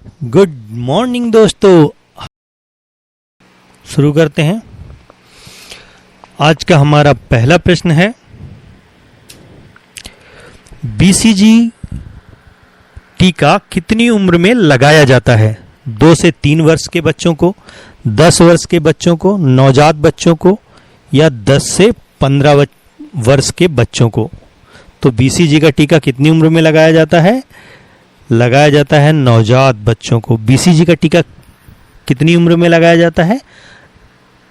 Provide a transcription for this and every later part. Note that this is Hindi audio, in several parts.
गुड मॉर्निंग दोस्तों, शुरू करते हैं। आज का हमारा पहला प्रश्न है, बीसीजी टीका कितनी उम्र में लगाया जाता है? 2 से 3 वर्ष के बच्चों को, 10 वर्ष के बच्चों को, नवजात बच्चों को या 10 से 15 वर्ष के बच्चों को। तो बीसीजी का टीका कितनी उम्र में लगाया जाता है? लगाया जाता है नवजात बच्चों को। बीसीजी का टीका कितनी उम्र में लगाया जाता है?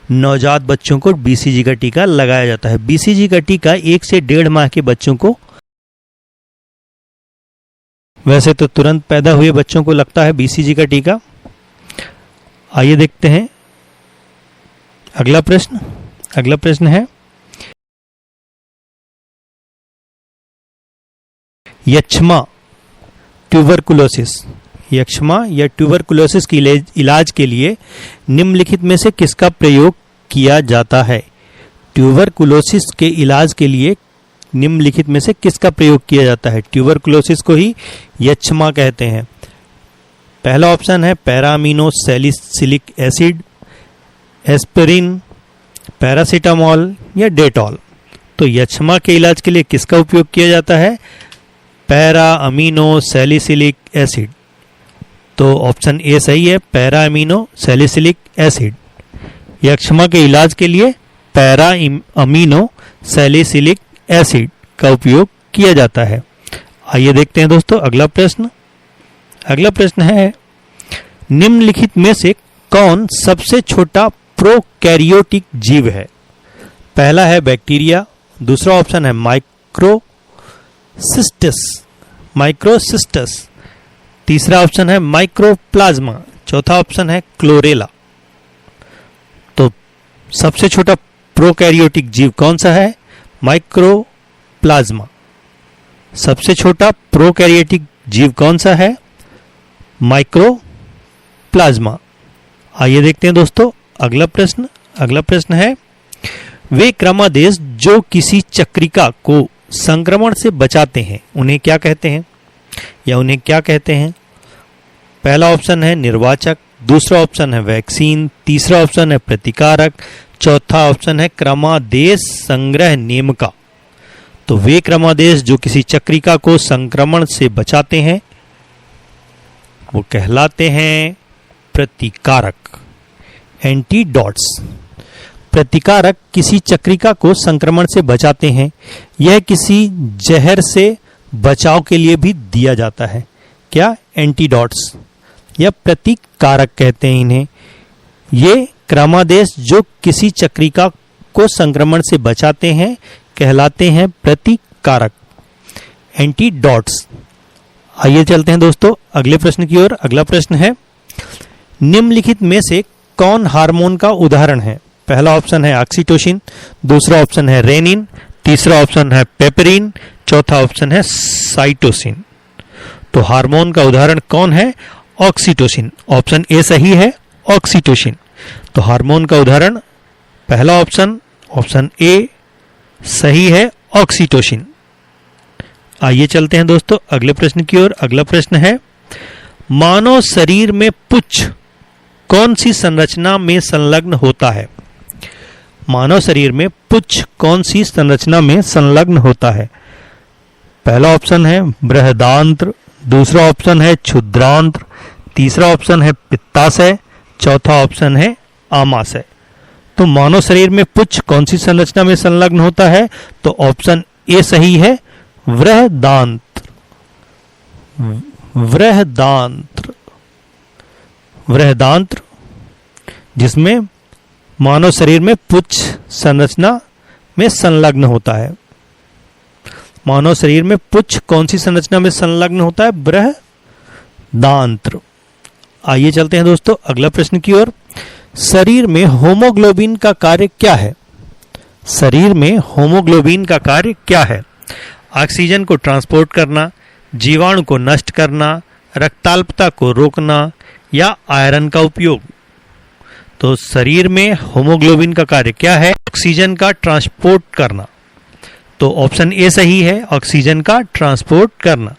नवजात बच्चों को बीसीजी का टीका लगाया जाता है। बीसीजी का टीका 1 से 1.5 माह के बच्चों को, वैसे तो तुरंत पैदा हुए बच्चों को लगता है बीसीजी का टीका। आइए देखते हैं अगला प्रश्न। अगला प्रश्न है, यक्ष्मा ट्यूबरकुलोसिस, यक्ष्मा या ट्यूबरकुलोसिस की इलाज के लिए निम्नलिखित में से किसका प्रयोग किया जाता है? ट्यूबरकुलोसिस के इलाज के लिए निम्नलिखित में से किसका प्रयोग किया जाता है? ट्यूबरकुलोसिस को ही यक्ष्मा कहते हैं। पहला ऑप्शन है para-amino salicylic acid, aspirin, paracetamol या डेटॉल। तो यक्ष्मा के इलाज के लिए किसका उपयोग किया जाता है? Para amino salicylic acid. तो ऑप्शन ए सही है, पैरा अमीनो सैलिसिलिक एसिड। यक्ष्मा के इलाज के लिए पैरा अमीनो सैलिसिलिक एसिड का उपयोग किया जाता है। आइए देखते हैं दोस्तों अगला प्रश्न। अगला प्रश्न है, निम्नलिखित में से कौन सबसे छोटा प्रोकैरियोटिक जीव है? पहला है बैक्टीरिया, दूसरा ऑप्शन है माइक्रोसिस्टस, तीसरा ऑप्शन है माइक्रोप्लाज्मा, चौथा ऑप्शन है क्लोरेला। तो सबसे छोटा प्रोकैरियोटिक जीव कौन सा है? माइक्रोप्लाज्मा। सबसे छोटा प्रोकैरियोटिक जीव कौन सा है? माइक्रोप्लाज्मा। आइए देखते हैं दोस्तों अगला प्रश्न। अगला प्रश्न है, वे क्रमादेश जो किसी चक्रिका को संक्रमण से बचाते हैं उन्हें क्या कहते हैं या उन्हें क्या कहते हैं? पहला ऑप्शन है निर्वाचक, दूसरा ऑप्शन है वैक्सीन, तीसरा ऑप्शन है प्रतिकारक, चौथा ऑप्शन है क्रमादेश संग्रह नेमका। तो वे क्रमादेश जो किसी चक्रिका को संक्रमण से बचाते हैं वो कहलाते हैं प्रतिकारक, एंटीडॉट्स। प्रतिकारक किसी चक्रिका को संक्रमण से बचाते हैं। यह किसी जहर से बचाव के लिए भी दिया जाता है। क्या? एंटीडॉट्स या प्रतिकारक कहते हैं इन्हें। ये क्रमादेश जो किसी चक्रिका को संक्रमण से बचाते हैं कहलाते हैं प्रतिकारक, एंटीडॉट्स। आइए चलते हैं दोस्तों अगले प्रश्न की ओर। अगला प्रश्न है, निम्नलिखित में से कौन हार्मोन का उदाहरण है? पहला ऑप्शन है ऑक्सीटोसिन, दूसरा ऑप्शन है रेनिन, तीसरा ऑप्शन है पेपरिन, चौथा ऑप्शन है साइटोसिन। तो हार्मोन का उदाहरण कौन है? ऑक्सीटोसिन। ऑप्शन ए सही है, ऑक्सीटोसिन। तो हार्मोन का उदाहरण पहला ऑप्शन ए सही है, ऑक्सीटोसिन। आइए चलते हैं दोस्तों अगले प्रश्न की ओर। अगला प्रश्न है, मानव शरीर में पुच्छ कौन सी संरचना में संलग्न होता है? मानव शरीर में पुच्छ कौन सी संरचना में संलग्न होता है? पहला ऑप्शन है बृहदांत्र, दूसरा ऑप्शन है क्षुद्रांत्र, तीसरा ऑप्शन है पित्ताशय, चौथा ऑप्शन है आमाशय। तो मानव शरीर में पुच्छ कौन सी संरचना में संलग्न होता है? तो ऑप्शन ए सही है, बृहदांत्र। बृहदांत्र जिसमें मानव शरीर में पुच्छ संरचना में संलग्न होता है। मानव शरीर में पुच्छ कौन सी संरचना में संलग्न होता है? बृहदांत्र। आइए चलते हैं दोस्तों अगला प्रश्न की ओर। शरीर में होमोग्लोबिन का कार्य क्या है? शरीर में होमोग्लोबिन का कार्य क्या है? ऑक्सीजन को ट्रांसपोर्ट करना, जीवाणु को नष्ट करना, रक्ताल्पता को रोकना या आयरन का उपयोग। तो शरीर में होमोग्लोबिन का कार्य क्या है? ऑक्सीजन का ट्रांसपोर्ट करना। तो ऑप्शन ए सही है, ऑक्सीजन का ट्रांसपोर्ट करना।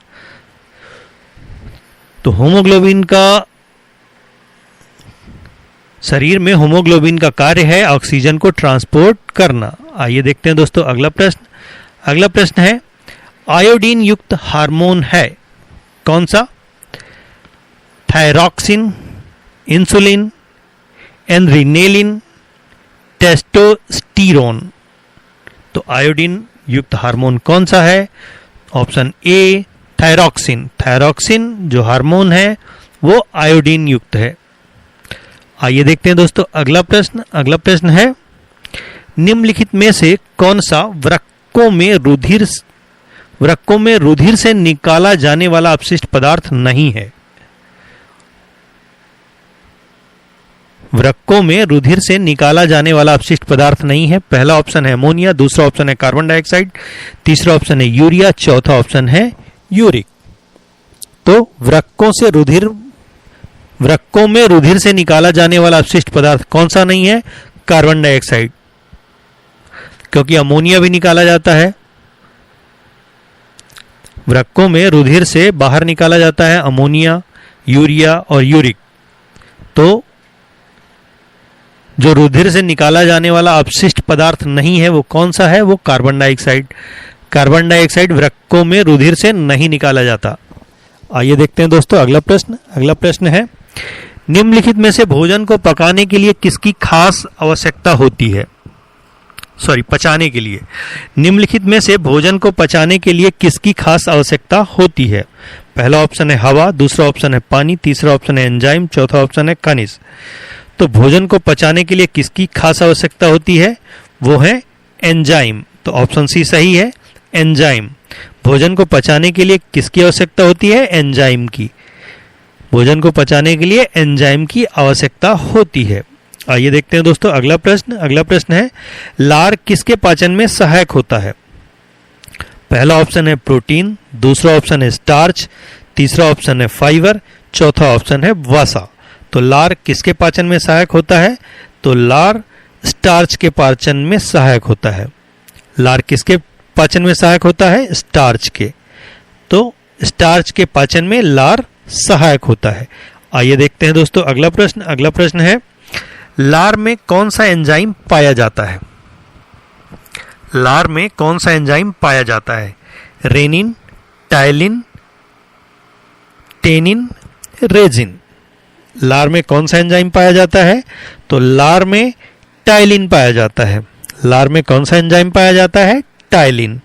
तो होमोग्लोबिन का शरीर में होमोग्लोबिन का कार्य है ऑक्सीजन को ट्रांसपोर्ट करना। आइए देखते हैं दोस्तों अगला प्रश्न। अगला प्रश्न है आयोडीन युक्त हार्मोन है कौन सा? Thyroxine, insulin, adrenaline, testosterone. तो आयोडीन युक्त हार्मोन कौन सा है? Option A thyroxine. थायरॉक्सिन जो हार्मोन है वो आयोडीन युक्त है। आइए देखते हैं दोस्तों अगला प्रश्न। अगला प्रश्न है निम्नलिखित में से कौन सा वृक्कों में रुधिर से निकाला जाने वाला अपशिष्ट पदार्थ नहीं है? वृक्कों में रुधिर से निकाला जाने वाला अपशिष्ट पदार्थ नहीं है। पहला ऑप्शन है अमोनिया, दूसरा ऑप्शन है कार्बन डाइऑक्साइड, तीसरा ऑप्शन है यूरिया, चौथा ऑप्शन है यूरिक। तो वृक्कों में रुधिर से निकाला जाने वाला अपशिष्ट पदार्थ कौन सा नहीं है? कार्बन डाइऑक्साइड, क्योंकि अमोनिया भी निकाला जाता है। वृक्कों में रुधिर से बाहर निकाला जाता है अमोनिया, यूरिया और यूरिक। तो जो रुधिर से निकाला जाने वाला अपशिष्ट पदार्थ नहीं है वो कौन सा है? वो कार्बन डाइऑक्साइड। कार्बन डाइऑक्साइड वृक्कों में रुधिर से नहीं निकाला जाता। आइए देखते हैं दोस्तों अगला प्रश्न। अगला प्रश्न है निम्नलिखित में से भोजन को पकाने के लिए किसकी खास आवश्यकता होती है? पचाने के लिए। निम्नलिखित में से भोजन को पचाने के लिए किसकी खास आवश्यकता होती है? पहला ऑप्शन है हवा, दूसरा ऑप्शन है पानी, तीसरा ऑप्शन है एंजाइम, चौथा ऑप्शन है खनिज। तो भोजन को पचाने के लिए किसकी खास आवश्यकता होती है? वो है एंजाइम। तो ऑप्शन सी सही है, एंजाइम। भोजन को पचाने के लिए किसकी आवश्यकता होती है? एंजाइम की। भोजन को पचाने के लिए एंजाइम की आवश्यकता होती है। आइए देखते हैं दोस्तों अगला प्रश्न। अगला प्रश्न है लार किसके पाचन में सहायक होता है? पहला ऑप्शन है प्रोटीन, दूसरा ऑप्शन है स्टार्च, तीसरा ऑप्शन है फाइबर, चौथा ऑप्शन है वसा। तो लार किसके पाचन में सहायक होता है? तो लार स्टार्च के पाचन में सहायक होता है। लार किसके पाचन में सहायक होता है? स्टार्च के। तो स्टार्च के पाचन में लार सहायक होता है। आइए देखते हैं दोस्तों अगला प्रश्न। अगला प्रश्न है लार में कौन सा एंजाइम पाया जाता है? लार में कौन सा एंजाइम पाया जाता है? Rennin, ptyalin, tannin, resin. लार में कौन सा एंजाइम पाया जाता है? तो लार में टाइलिन पाया जाता है। लार में कौन सा एंजाइम पाया जाता है? टाइलिन।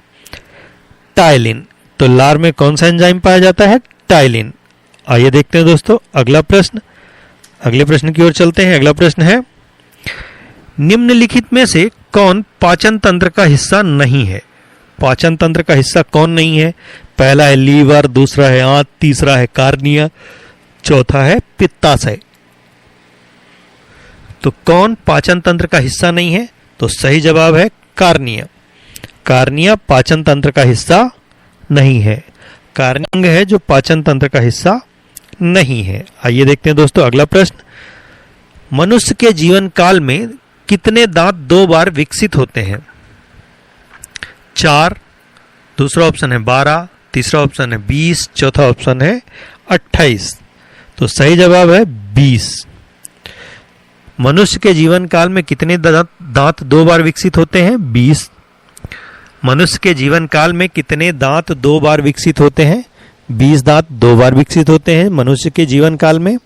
टाइलिन। तो लार में कौन सा एंजाइम पाया जाता है? टाइलिन। आइए देखते हैं दोस्तों अगला प्रश्न। अगले प्रश्न की ओर चलते हैं। अगला प्रश्न है निम्नलिखित में से कौन पाचन तंत्र का हिस्सा नहीं है? पाचन तंत्र का हिस्सा कौन नहीं है? पहला है लीवर, दूसरा है आंत, तीसरा है कार्निया, चौथा है पित्ताशय। तो कौन पाचन तंत्र का हिस्सा नहीं है? तो सही जवाब है कार्निया। कार्निया पाचन तंत्र का हिस्सा नहीं है। कार्निया अंग है जो पाचन तंत्र का हिस्सा नहीं है। आइए देखते हैं दोस्तों अगला प्रश्न। मनुष्य के जीवन काल में कितने दांत 2 बार विकसित होते हैं? 4, दूसरा ऑप्शन है 12, तीसरा ऑप्शन है 20, चौथा ऑप्शन है 28। तो सही जवाब है 20। मनुष्य के जीवन काल में कितने दांत 2 बार विकसित होते हैं? 20। मनुष्य के जीवन काल में कितने दांत 2 बार विकसित होते हैं? 20 दांत 2 बार विकसित होते हैं मनुष्य के जीवन काल में।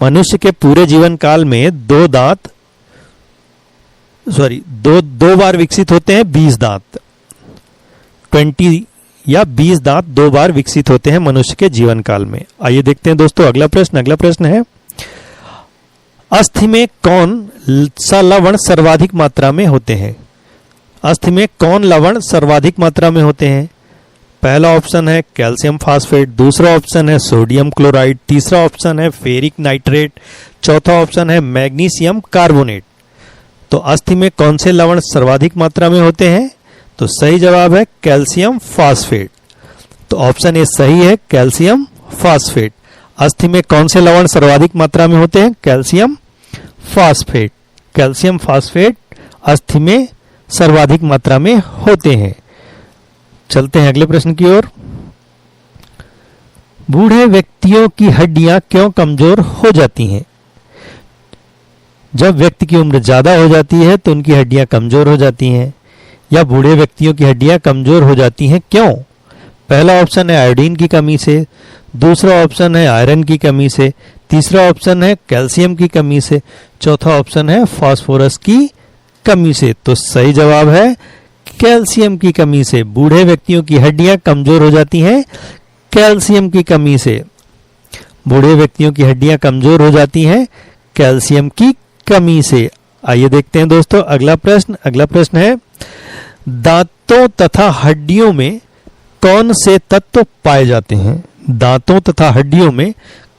मनुष्य के पूरे जीवन काल में दो बार विकसित होते हैं 20 दांत। 20 या 20 दांत 2 बार विकसित होते हैं मनुष्य के जीवन काल में। आइए देखते हैं दोस्तों अगला प्रश्न। अगला प्रश्न है अस्थि में कौन सा लवण सर्वाधिक मात्रा में होते हैं? अस्थि में कौन लवण सर्वाधिक मात्रा में होते हैं? पहला ऑप्शन है कैल्शियम फास्फेट, दूसरा ऑप्शन है सोडियम क्लोराइड, तीसरा ऑप्शन है फेरिक नाइट्रेट, चौथा ऑप्शन है मैग्नीशियम कार्बोनेट। तो अस्थि में कौन से लवण सर्वाधिक मात्रा में होते हैं? तो सही जवाब है कैल्शियम फास्फेट। तो ऑप्शन ए सही है कैल्शियम फास्फेट। अस्थि में कौन से लवण सर्वाधिक मात्रा में होते हैं? Calcium phosphate. कैल्शियम फास्फेट अस्थि में सर्वाधिक मात्रा में होते हैं। चलते हैं अगले प्रश्न की ओर। बूढ़े व्यक्तियों की हड्डियां क्यों कमजोर हो जाती हैं? जब व्यक्ति की उम्र ज्यादा हो जाती है तो उनकी हड्डियां कमजोर हो जाती हैं, या बूढ़े व्यक्तियों की हड्डियां कमजोर हो जाती हैं क्यों? पहला ऑप्शन है आयोडीन की कमी से, दूसरा ऑप्शन है आयरन की कमी से, तीसरा ऑप्शन है कैल्शियम की कमी से, चौथा ऑप्शन है फास्फोरस की कमी से। तो सही जवाब है कैल्शियम की कमी से। बूढ़े व्यक्तियों की हड्डियां कमजोर हो जाती हैं कैल्शियम की कमी से। बूढ़े व्यक्तियों की हड्डियां कमजोर हो जाती हैं कैल्शियम की कमी से। आइए देखते हैं दोस्तों अगला प्रश्न। अगला प्रश्न है, दांतों तथा हड्डियों में कौन से तत्व पाए जाते हैं? दांतों तथा हड्डियों में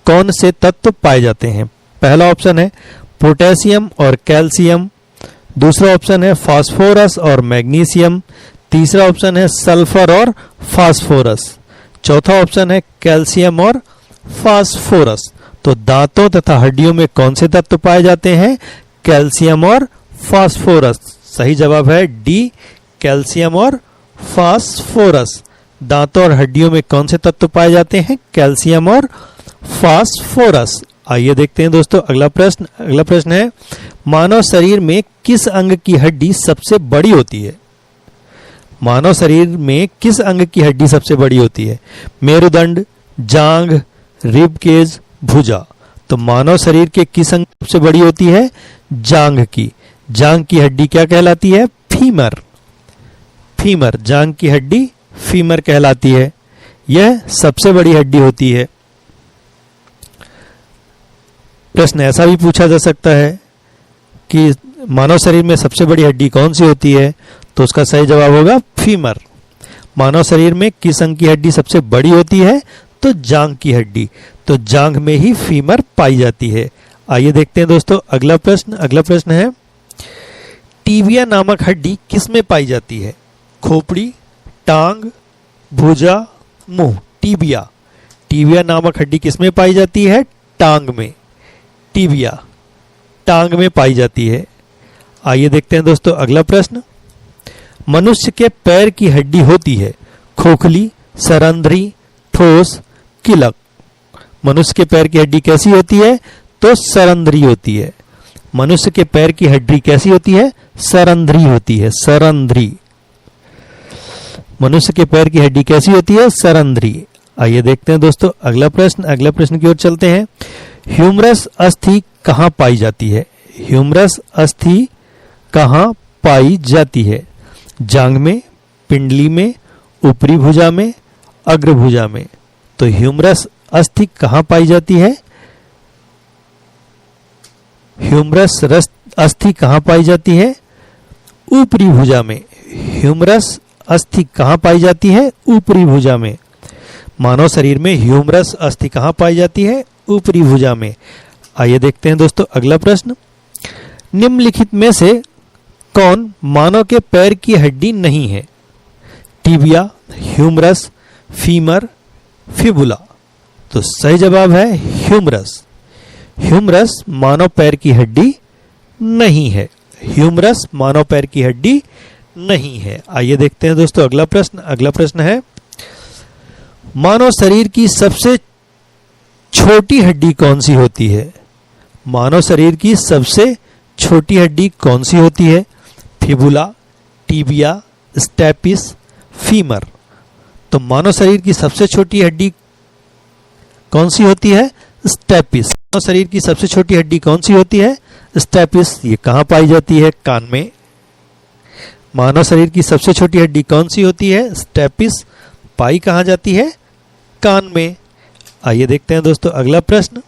कौन से तत्व पाए जाते हैं? पहला ऑप्शन है पोटेशियम और कैल्शियम, दूसरा ऑप्शन है फास्फोरस और मैग्नीशियम, तीसरा ऑप्शन है सल्फर और फास्फोरस, चौथा ऑप्शन है कैल्शियम और फास्फोरस। तो दांतों तथा हड्डियों में कौन से तत्व पाए जाते हैं? कैल्शियम और फास्फोरस। सही जवाब है डी, कैल्शियम और फास्फोरस। दांतों और हड्डियों में कौन से तत्व पाए जाते हैं? कैल्शियम और फास्फोरस। आइए देखते हैं दोस्तों अगला प्रश्न। अगला प्रश्न है, मानव शरीर में किस अंग की हड्डी सबसे बड़ी होती है? मानव शरीर में किस अंग की हड्डी सबसे बड़ी होती है? मेरुदंड, जांघ, रिब केज, भुजा। तो मानव शरीर के किस अंग सबसे बड़ी होती है? जांघ की। जांघ की हड्डी क्या कहलाती है? फीमर। फीमर, जांघ की हड्डी फीमर कहलाती है। यह सबसे बड़ी हड्डी होती है। प्रश्न ऐसा भी पूछा जा सकता है कि मानव शरीर में सबसे बड़ी हड्डी कौन सी होती है? तो उसका सही जवाब होगा फीमर। मानव शरीर में किस अंग की हड्डी सबसे बड़ी होती है? तो जांघ की हड्डी। तो जांघ में ही फीमर पाई जाती है। आइए देखते हैं दोस्तों अगला प्रश्न। अगला प्रश्न है, टीबिया नामक हड्डी किस में पाई जाती है? खोपड़ी, टांग, भुजा, मुंह। टीबिया, टीबिया नामक हड्डी किस में पाई जाती है? टांग में। टीबिया टांग में पाई जाती है। आइए देखते हैं दोस्तों अगला प्रश्न। मनुष्य के पैर की हड्डी होती है खोखली, सरंध्री, ठोस, किलक। मनुष्य के पैर की हड्डी कैसी होती है? तो सरंध्री होती है। मनुष्य के पैर की हड्डी कैसी होती है? सरंध्री होती है। सरंध्री। मनुष्य के पैर की हड्डी कैसी होती है? सरंध्री। आइए देखते हैं दोस्तों अगला प्रश्न। अगला प्रश्न की ओर चलते हैं। ह्यूमरस अस्थि कहाँ पाई जाती है? ह्यूमरस अस्थि कहाँ पाई जाती है? जांघ में, पिंडली में, ऊपरी भुजा में, अग्र भुजा में। तो ह्यूमरस अस्थि कहाँ पाई जाती है? ह्यूमरस अस्थि कहाँ पाई जाती है? ऊपरी भुजा में। ह्यूमरस अस्थि कहाँ पाई जाती है? ऊपरी भुजा में। मानव शरीर में ह्यूमरस अस्थि कहाँ पाई जाती है? ऊपरी भुजा में। आइए देखते हैं दोस्तों अगला प्रश्न। निम्नलिखित में से कौन मानव के पैर की हड्डी नहीं है? Tibia, humerus, femur, fibula. तो सही जवाब है ह्यूमरस। ह्यूमरस मानव पैर की हड्डी नहीं है। ह्यूमरस मानव पैर की हड्डी नहीं है। आइए देखते हैं दोस्तों अगला प्रश्न। अगला प्रश्न है, मानव शरीर की सबसे छोटी हड्डी कौन सी होती है? मानव शरीर की सबसे छोटी हड्डी कौन सी होती है? Fibula, tibia, stapes, femur. तो मानव शरीर की सबसे छोटी हड्डी कौन सी होती है? स्टेपिस। मानव शरीर की सबसे छोटी हड्डी कौन सी होती है? स्टेपिस। ये कहाँ पाई जाती है? कान में। मानव शरीर की सबसे छोटी हड्डी कौन सी होती है? स्टेपिस। पाई कहाँ जाती है? कान में। आइए देखते हैं दोस्तों अगला प्रश्न।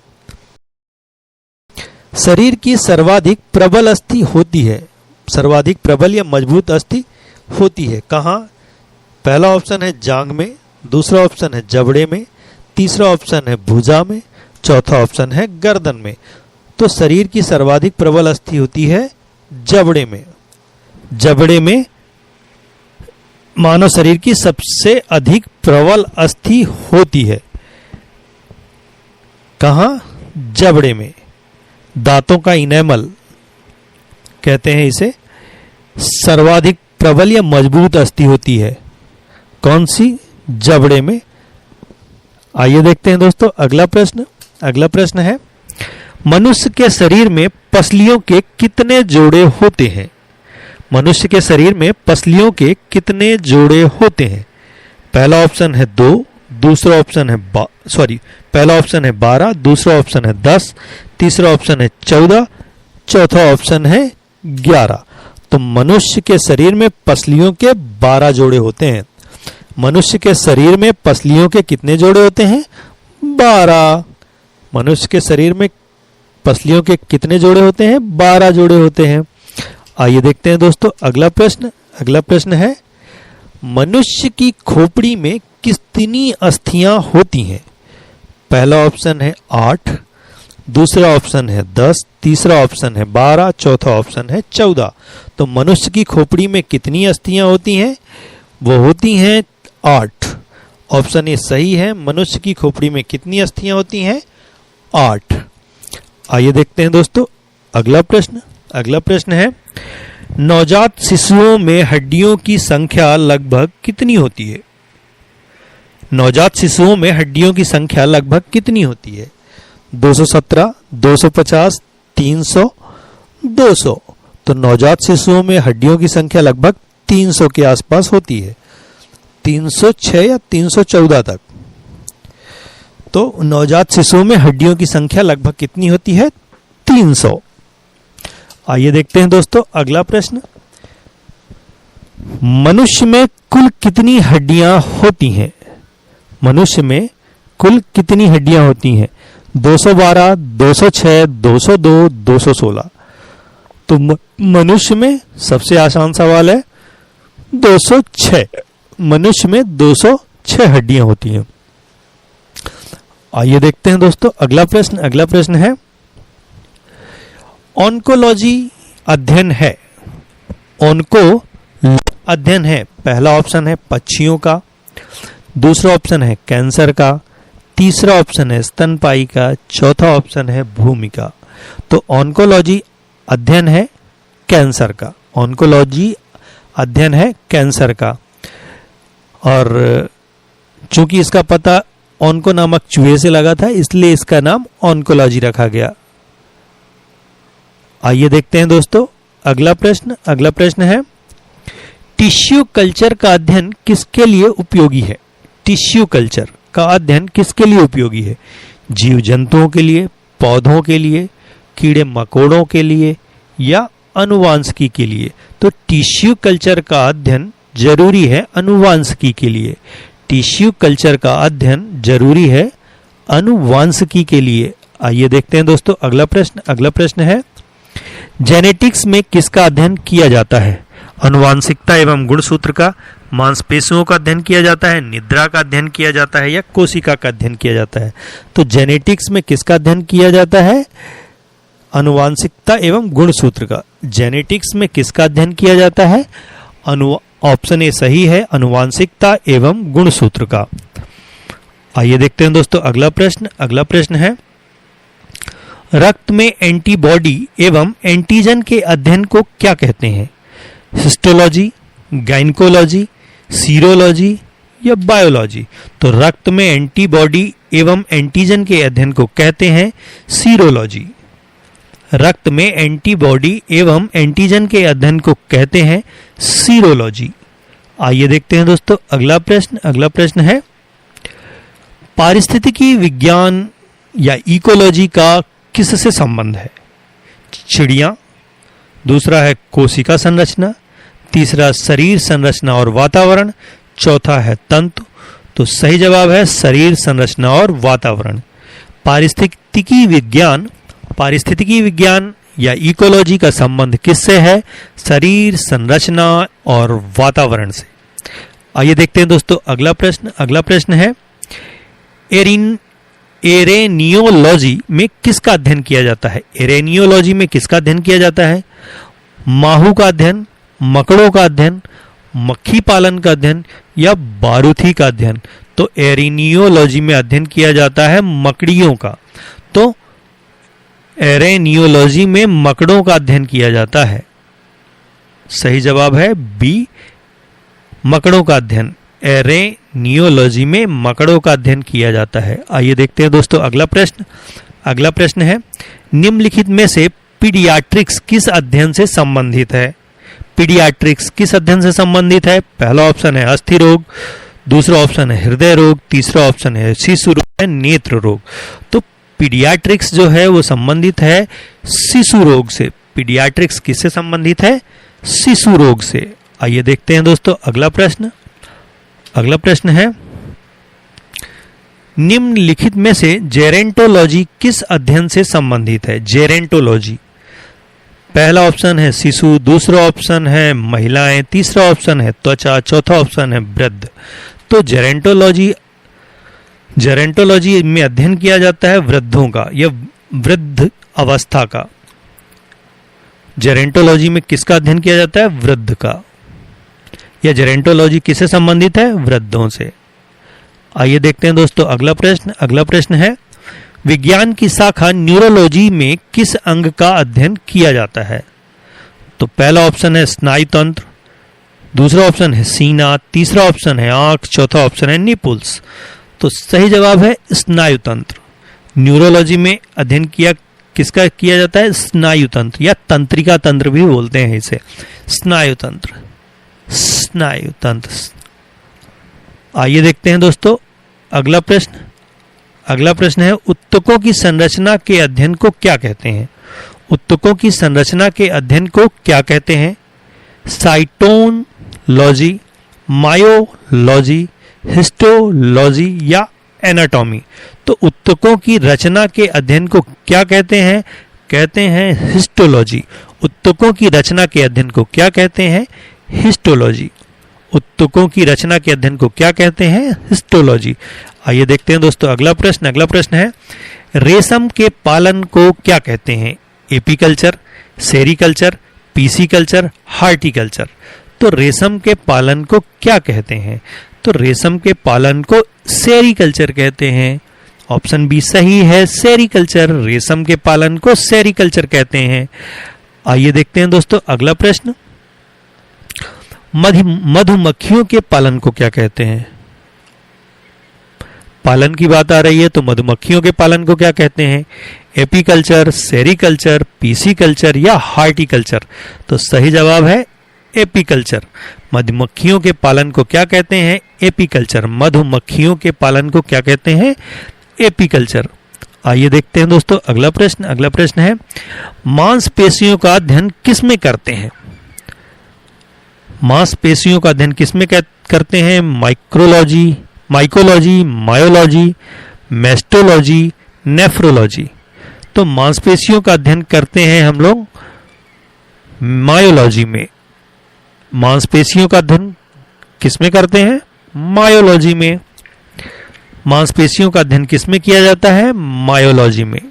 शरीर की सर्वाधिक प्रबल अस्थि होती है, सर्वाधिक प्रबल या मजबूत अस्थि होती है कहाँ? पहला ऑप्शन है जांघ में, दूसरा ऑप्शन है जबड़े में, तीसरा ऑप्शन है भुजा में, चौथा ऑप्शन है गर्दन में। तो शरीर की सर्वाधिक प्रबल अस्थि होती है जबड़े में। जबड़े में मानव शरीर की सबसे अधिक प्रबल अस्थि होती है। कहाँ? जबड़े में। दांतों का इनेमल कहते हैं इसे। सर्वाधिक प्रबल या मजबूत अस्थि होती है कौन सी? जबड़े में। आइए देखते हैं दोस्तों अगला प्रश्न। अगला प्रश्न है, मनुष्य के शरीर में पसलियों के कितने जोड़े होते हैं? मनुष्य के शरीर में पसलियों के कितने जोड़े होते हैं? पहला ऑप्शन है 2, दूसरा ऑप्शन है पहला ऑप्शन है 12, दूसरा ऑप्शन है 10, तीसरा ऑप्शन है 14, चौथा ऑप्शन है 11। तो मनुष्य के शरीर में पसलियों के 12 जोड़े होते हैं। मनुष्य के शरीर में पसलियों के कितने जोड़े होते हैं? 12। मनुष्य के शरीर में पसलियों के कितने जोड़े होते हैं? 12 जोड़े होते हैं। आइए देखते हैं दोस्तों अगला प्रश्न। अगला प्रश्न है, मनुष्य की खोपड़ी में कितनी अस्थियां होती हैं? पहला ऑप्शन है 8, दूसरा ऑप्शन है 10, तीसरा ऑप्शन है 12, चौथा ऑप्शन है 14। तो मनुष्य की खोपड़ी में कितनी अस्थियां होती हैं? वो होती हैं 8। ऑप्शन ए सही है। मनुष्य की खोपड़ी में कितनी अस्थियां होती हैं? 8। आइए देखते हैं दोस्तों अगला प्रश्न। अगला प्रश्न है, नवजात शिशुओं में हड्डियों की संख्या लगभग कितनी होती है? नवजात शिशुओं में हड्डियों की संख्या लगभग कितनी होती है? 217, 250, 300, 200। तो नवजात शिशुओं में हड्डियों की संख्या लगभग 300 के आसपास होती है, 306 या 314 तक। तो नवजात शिशुओं में हड्डियों की संख्या लगभग कितनी होती है? 300। आइए देखते हैं दोस्तों अगला प्रश्न। मनुष्य में कुल कितनी हड्डियां होती हैं? मनुष्य में कुल कितनी हड्डियां होती हैं? 212, 206, 202, 216। तो मनुष्य में सबसे आसान सवाल है 206। मनुष्य में 206 हड्डियां होती हैं। आइए देखते हैं दोस्तों अगला प्रश्न। अगला प्रश्न है, ऑन्कोलॉजी अध्ययन है। ऑन्को अध्ययन है। पहला ऑप्शन है पक्षियों का, दूसरा ऑप्शन है कैंसर का, तीसरा ऑप्शन है स्तनपायी का, चौथा ऑप्शन है भूमि का। तो ऑन्कोलॉजी अध्ययन है कैंसर का। ऑन्कोलॉजी अध्ययन है कैंसर का। और चूंकि इसका पता ऑन्को नामक चूहे से लगा था, इसलिए इसका नाम ऑन्कोलॉजी रखा गया। आइए देखते हैं दोस्तों अगला प्रश्न। अगला प्रश्न है, टिश्यू कल्चर का अध्ययन किसके लिए उपयोगी है? टिश्यू कल्चर का अध्ययन किसके लिए उपयोगी है? जीव जंतुओं के लिए, पौधों के लिए, कीड़े मकोड़ों के लिए या अनुवांशिकी के लिए? तो टिश्यू कल्चर का अध्ययन जरूरी है अनुवांशिकी के लिए। टिश्यू कल्चर का अध्ययन जरूरी है अनुवांशिकी के लिए। आइए देखते हैं दोस्तों अगला प्रश्न। अगला प्रश्न है, जेनेटिक्स में किसका अध्ययन किया जाता है? अनुवांशिकता एवं गुणसूत्र का, मांसपेशियों का अध्ययन किया जाता है, निद्रा का अध्ययन किया जाता है या कोशिका का अध्ययन किया जाता है? तो जेनेटिक्स में किसका अध्ययन किया जाता है? अनुवांशिकता एवं गुणसूत्र का। जेनेटिक्स में किसका अध्ययन किया जाता है? ऑप्शन ए सही है, अनुवांशिकता एवं गुणसूत्र का। आइए देखते हैं दोस्तों अगला प्रश्न। अगला प्रश्न है, रक्त में एंटीबॉडी एवं एंटीजन के अध्ययन को क्या कहते हैं? हिस्टोलॉजी, गायनिकोलॉजी, सीरोलॉजी या बायोलॉजी? तो रक्त में एंटीबॉडी एवं एंटीजन के अध्ययन को कहते हैं सीरोलॉजी। रक्त में एंटीबॉडी एवं एंटीजन के अध्ययन को कहते हैं सीरोलॉजी। आइए देखते हैं दोस्तों अगला प्रश्न। अगला प्रश्न है, पारिस्थितिकी विज्ञान या इकोलॉजी का किससे संबंध है? चिड़िया, दूसरा है कोशिका संरचना, तीसरा शरीर संरचना और वातावरण, चौथा है तंतु। तो सही जवाब है शरीर संरचना और वातावरण। पारिस्थितिकी विज्ञान या इकोलॉजी का संबंध किससे है? शरीर संरचना और वातावरण से। आइए देखते हैं दोस्तों अगला प्रश्न। अगला प्रश्न है, एरेनियोलॉजी में किसका अध्ययन किया जाता है? एरेनियोलॉजी में किसका अध्ययन किया जाता है? माहू का अध्ययन, मकड़ों का अध्ययन, मक्खी पालन का अध्ययन या बारूथी का अध्ययन? तो एरेनियोलॉजी में अध्ययन किया जाता है मकड़ियों का। तो एरेनियोलॉजी में मकड़ों का अध्ययन किया जाता है। सही जवाब है बी, मकड़ों का अध्ययन एरेनियोलॉजी में मकड़ों का अध्ययन किया जाता है। आइए देखते हैं दोस्तों अगला प्रश्न। अगला प्रश्न है, निम्नलिखित में से पीडियाट्रिक्स किस अध्ययन से संबंधित है? पीडियाट्रिक्स किस अध्ययन से संबंधित है? पहला ऑप्शन है अस्थि रोग, दूसरा ऑप्शन है हृदय रोग, तीसरा ऑप्शन है शिशु रोग, है नेत्र रोग। तो पीडियाट्रिक्स जो है वो संबंधित है शिशु रोग से। पीडियाट्रिक्स किससे संबंधित है? शिशु रोग से। आइए देखते हैं दोस्तों अगला प्रश्न। अगला प्रश्न है, निम्नलिखित में से जेरेंटोलॉजी किस अध्ययन से संबंधित है? जेरेंटोलॉजी, पहला ऑप्शन है शिशु, दूसरा ऑप्शन है महिलाएं, तीसरा ऑप्शन है त्वचा, चौथा ऑप्शन है वृद्ध। तो जेरेंटोलॉजी में अध्ययन किया जाता है वृद्धों का या वृद्ध अवस्था का। जेरेंटोलॉजी में किसका अध्ययन किया जाता है? वृद्ध का। यह जेरेंटोलॉजी किससे संबंधित है? वृद्धों से। आइए देखते हैं दोस्तों अगला प्रश्न। अगला प्रश्न है, विज्ञान की शाखा न्यूरोलॉजी में किस अंग का अध्ययन किया जाता है? तो पहला ऑप्शन है स्नायु तंत्र, दूसरा ऑप्शन है सीना, तीसरा ऑप्शन है आंख, चौथा ऑप्शन है निपुल्स। तो सही जवाब है स्नायु तंत्र। न्यूरोलॉजी में अध्ययन किसका किया जाता है? स्नायु तंत्र या तंत्रिका तंत्र भी बोलते हैं इसे। स्नायु तंत्र, स्नायु तंत्र। आइए देखते हैं दोस्तों अगला प्रश्न। अगला प्रश्न है, उत्तकों की संरचना के अध्ययन को क्या कहते हैं? उत्तकों की संरचना के अध्ययन को क्या कहते हैं? साइटोलॉजी, मायोलॉजी, हिस्टोलॉजी या एनाटॉमी। तो उत्तकों की रचना के अध्ययन को क्या कहते हैं? कहते हैं हिस्टोलॉजी। उत्तकों की रचना के अध्ययन को क्या कहते हैं? हिस्टोलॉजी। उत्तकों की रचना के अध्ययन को क्या कहते हैं? हिस्टोलॉजी। आइए देखते हैं दोस्तों अगला प्रश्न। अगला प्रश्न है, रेशम के पालन को क्या कहते हैं? Apiculture, sericulture, pisciculture, horticulture. तो रेशम के पालन को क्या कहते हैं? तो रेशम के पालन को सेरीकल्चर कहते हैं। ऑप्शन बी सही है, सेरीकल्चर। रेशम के पालन को सेरीकल्चर कहते हैं। आइए देखते हैं दोस्तों अगला प्रश्न। मधुमक्खियों के पालन को क्या कहते हैं? पालन की बात आ रही है तो मधुमक्खियों के पालन को क्या कहते हैं? एपीकल्चर, सेरीकल्चर, पीसीकल्चर या हार्टिकल्चर। तो सही जवाब है एपीकल्चर। मधुमक्खियों के पालन को क्या कहते हैं? एपीकल्चर। मधुमक्खियों के पालन को क्या कहते हैं? एपीकल्चर। आइए देखते हैं दोस्तों अगला प्रश्न। अगला प्रश्न है, मांसपेशियों का अध्ययन किसमें करते हैं? मांसपेशियों का अध्ययन किसमें करते हैं? Mycology, myology, mastology, nephrology. तो मांसपेशियों का अध्ययन करते हैं हम लोग मायोलॉजी में। मांसपेशियों का अध्ययन किसमें करते हैं? मायोलॉजी में। मांसपेशियों का अध्ययन किसमें किया जाता है? मायोलॉजी में।